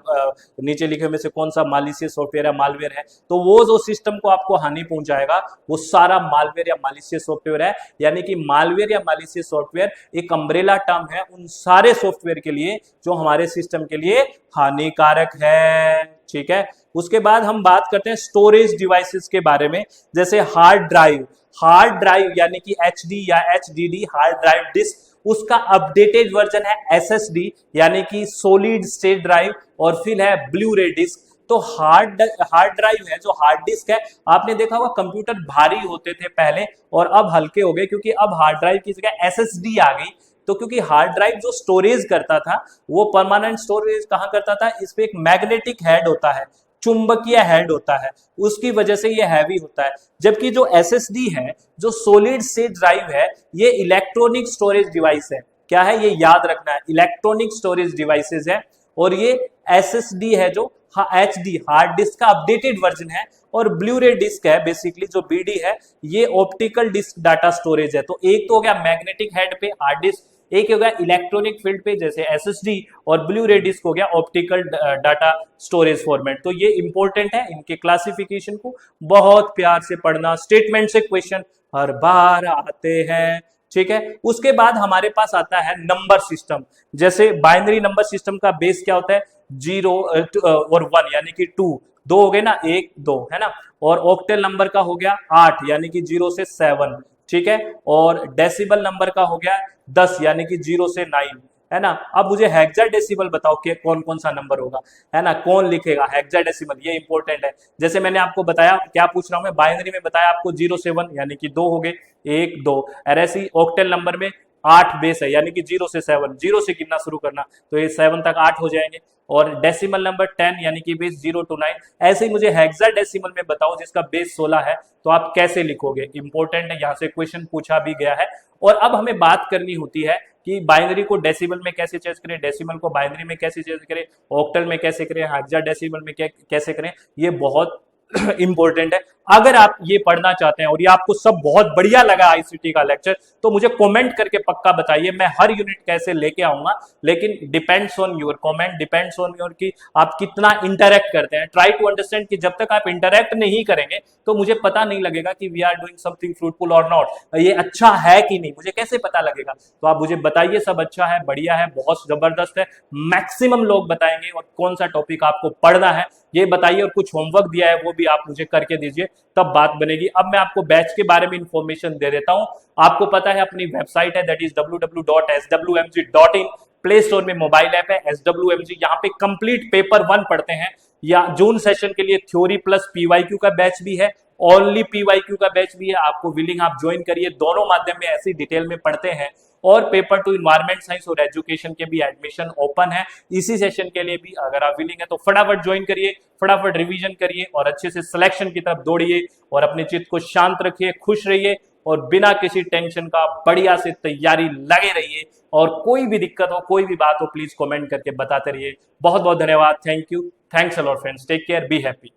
नीचे लिखे में से कौन सा मालिशियस सॉफ्टवेयर या मालवेयर है। तो वो जो सिस्टम को आपको हानि पहुंचाएगा वो सारा मालवेयर या मालिशियस सॉफ्टवेयर है। यानी कि मालवेयर या मालिशियस सॉफ्टवेयर एक अम्ब्रेला टर्म है उन सारे सॉफ्टवेयर के लिए जो हमारे सिस्टम के लिए हानिकारक है, ठीक है। उसके बाद हम बात करते हैं स्टोरेज डिवाइसेस के बारे में, जैसे हार्ड ड्राइव यानी कि HD या HDD हार्ड ड्राइव डिस्क, उसका अपडेटेड वर्जन है SSD यानी कि सॉलिड स्टेट ड्राइव, और फिर है ब्लू रे डिस्क। तो हार्ड ड्राइव है, जो हार्ड डिस्क है, आपने देखा होगा कंप्यूटर भारी होते थे पहले और अब हल्के हो गए क्योंकि अब हार्ड ड्राइव की जगह SSD आ गई। तो क्योंकि हार्ड ड्राइव जो स्टोरेज करता था वो परमानेंट स्टोरेज कहां करता था, इस पे एक मैग्नेटिक हेड होता है, चुंबकीय हेड होता है, उसकी वजह से ये हैवी होता है। जबकि जो SSD है, जो सॉलिड स्टेट ड्राइव है, ये इलेक्ट्रॉनिक स्टोरेज डिवाइस है। क्या है ये याद रखना है, इलेक्ट्रॉनिक स्टोरेज डिवाइसेस है। और ये SSD है जो HD हार्ड डिस्क का अपडेटेड वर्जन है, और ब्लू रे डिस्क है बेसिकली जो BD है, ये ऑप्टिकल डिस्क डाटा स्टोरेज है। तो एक तो हो गया मैग्नेटिक हेड पे हार्ड डिस्क, एक हो गया इलेक्ट्रॉनिक फील्ड पे जैसे एसएसडी, और ब्लू रे डिस्क हो गया ऑप्टिकल डाटा स्टोरेज फॉर्मेट। तो ये इंपॉर्टेंट है, इनके क्लासिफिकेशन को बहुत प्यार से पढ़ना, स्टेटमेंट से क्वेश्चन हर बार आते हैं, ठीक है। उसके बाद हमारे पास आता है नंबर सिस्टम। जैसे बाइनरी नंबर सिस्टम का बेस क्या होता है, 0 और 1 यानी कि 2, दो हो गए ना, 1 2 है ना। और ऑक्टेल नंबर का हो गया 8 यानी कि 0 से 7, ठीक है। और डेसिबल नंबर का हो गया 10 यानी कि 0 से 9, है ना। अब मुझे हेक्साडेसिमल बताओ कि कौन कौन सा नंबर होगा, है ना, कौन लिखेगा हेक्साडेसिमल, ये इंपॉर्टेंट है। जैसे मैंने आपको बताया, क्या पूछ रहा हूं मैं, बाइनरी में बताया आपको 0 से 1 यानी कि 2 हो गए, 1 2। और ऐसी ऑक्टेल नंबर में 8 बेस है यानी कि 0 से 7, 0 से कितना शुरू करना, तो ये 7 तक 8 हो जाएंगे। और डेसिमल नंबर 10 यानी कि बेस 0 to 9। ऐसे ही मुझे हेक्साडेसिमल में बताओ जिसका बेस 16 है, तो आप कैसे लिखोगे, इंपॉर्टेंट है, यहाँ से क्वेश्चन पूछा भी गया है। और अब हमें बात करनी होती है कि बाइनरी को डेसिमल में कैसे चेंज करें, डेसिमल को बाइनरी में कैसे चेंज करें, ऑक्टल में कैसे करें, हेक्साडेसिमल में कैसे करें, ये बहुत इंपॉर्टेंट है। अगर आप ये पढ़ना चाहते हैं और ये आपको सब बहुत बढ़िया लगा आईसीटी का लेक्चर, तो मुझे कमेंट करके पक्का बताइए, मैं हर यूनिट कैसे लेके आऊंगा, लेकिन depends on your comment, depends on your कि आप कितना इंटरेक्ट करते हैं। ट्राई टू अंडरस्टैंड कि जब तक आप इंटरेक्ट नहीं करेंगे तो मुझे पता नहीं लगेगा कि we are doing something fruitful और नॉट, ये अच्छा है कि नहीं, मुझे कैसे पता लगेगा। तो आप मुझे बताइए सब अच्छा है, बढ़िया है, बहुत जबरदस्त है, मैक्सिमम लोग बताएंगे। और कौन सा टॉपिक आपको पढ़ना है ये बताइए, और कुछ होमवर्क दिया है वो भी आप मुझे करके दीजिए, तब बात बनेगी। अब मैं आपको बैच के बारे में इंफॉर्मेशन दे देता हूं। आपको पता है अपनी वेबसाइट है, that is www.swmg.in। Play store में मोबाइल ऐप है SWMG, यहाँ पे कंप्लीट पेपर 1 पढ़ते हैं। या जून सेशन के लिए थ्योरी प्लस PYQ का बैच भी है, ओनली PYQ का बैच भी है, आपको विलिंग आप ज्वाइन करिए, दोनों माध्यम में ऐसी डिटेल में पढ़ते हैं। और पेपर 2 इन्वायरमेंट साइंस और एजुकेशन के भी एडमिशन ओपन है इसी सेशन के लिए भी, अगर आप विलिंग है तो फटाफट ज्वाइन करिए, फटाफट रिवीजन करिए और अच्छे से सिलेक्शन की तरफ दौड़िए। और अपने चित्त को शांत रखिए, खुश रहिए और बिना किसी टेंशन का बढ़िया से तैयारी लगे रहिए। और कोई भी दिक्कत हो, कोई भी बात हो, प्लीज कमेंट करके बताते रहिए। बहुत बहुत धन्यवाद, thank you, thanks a lot friends, take care, be happy.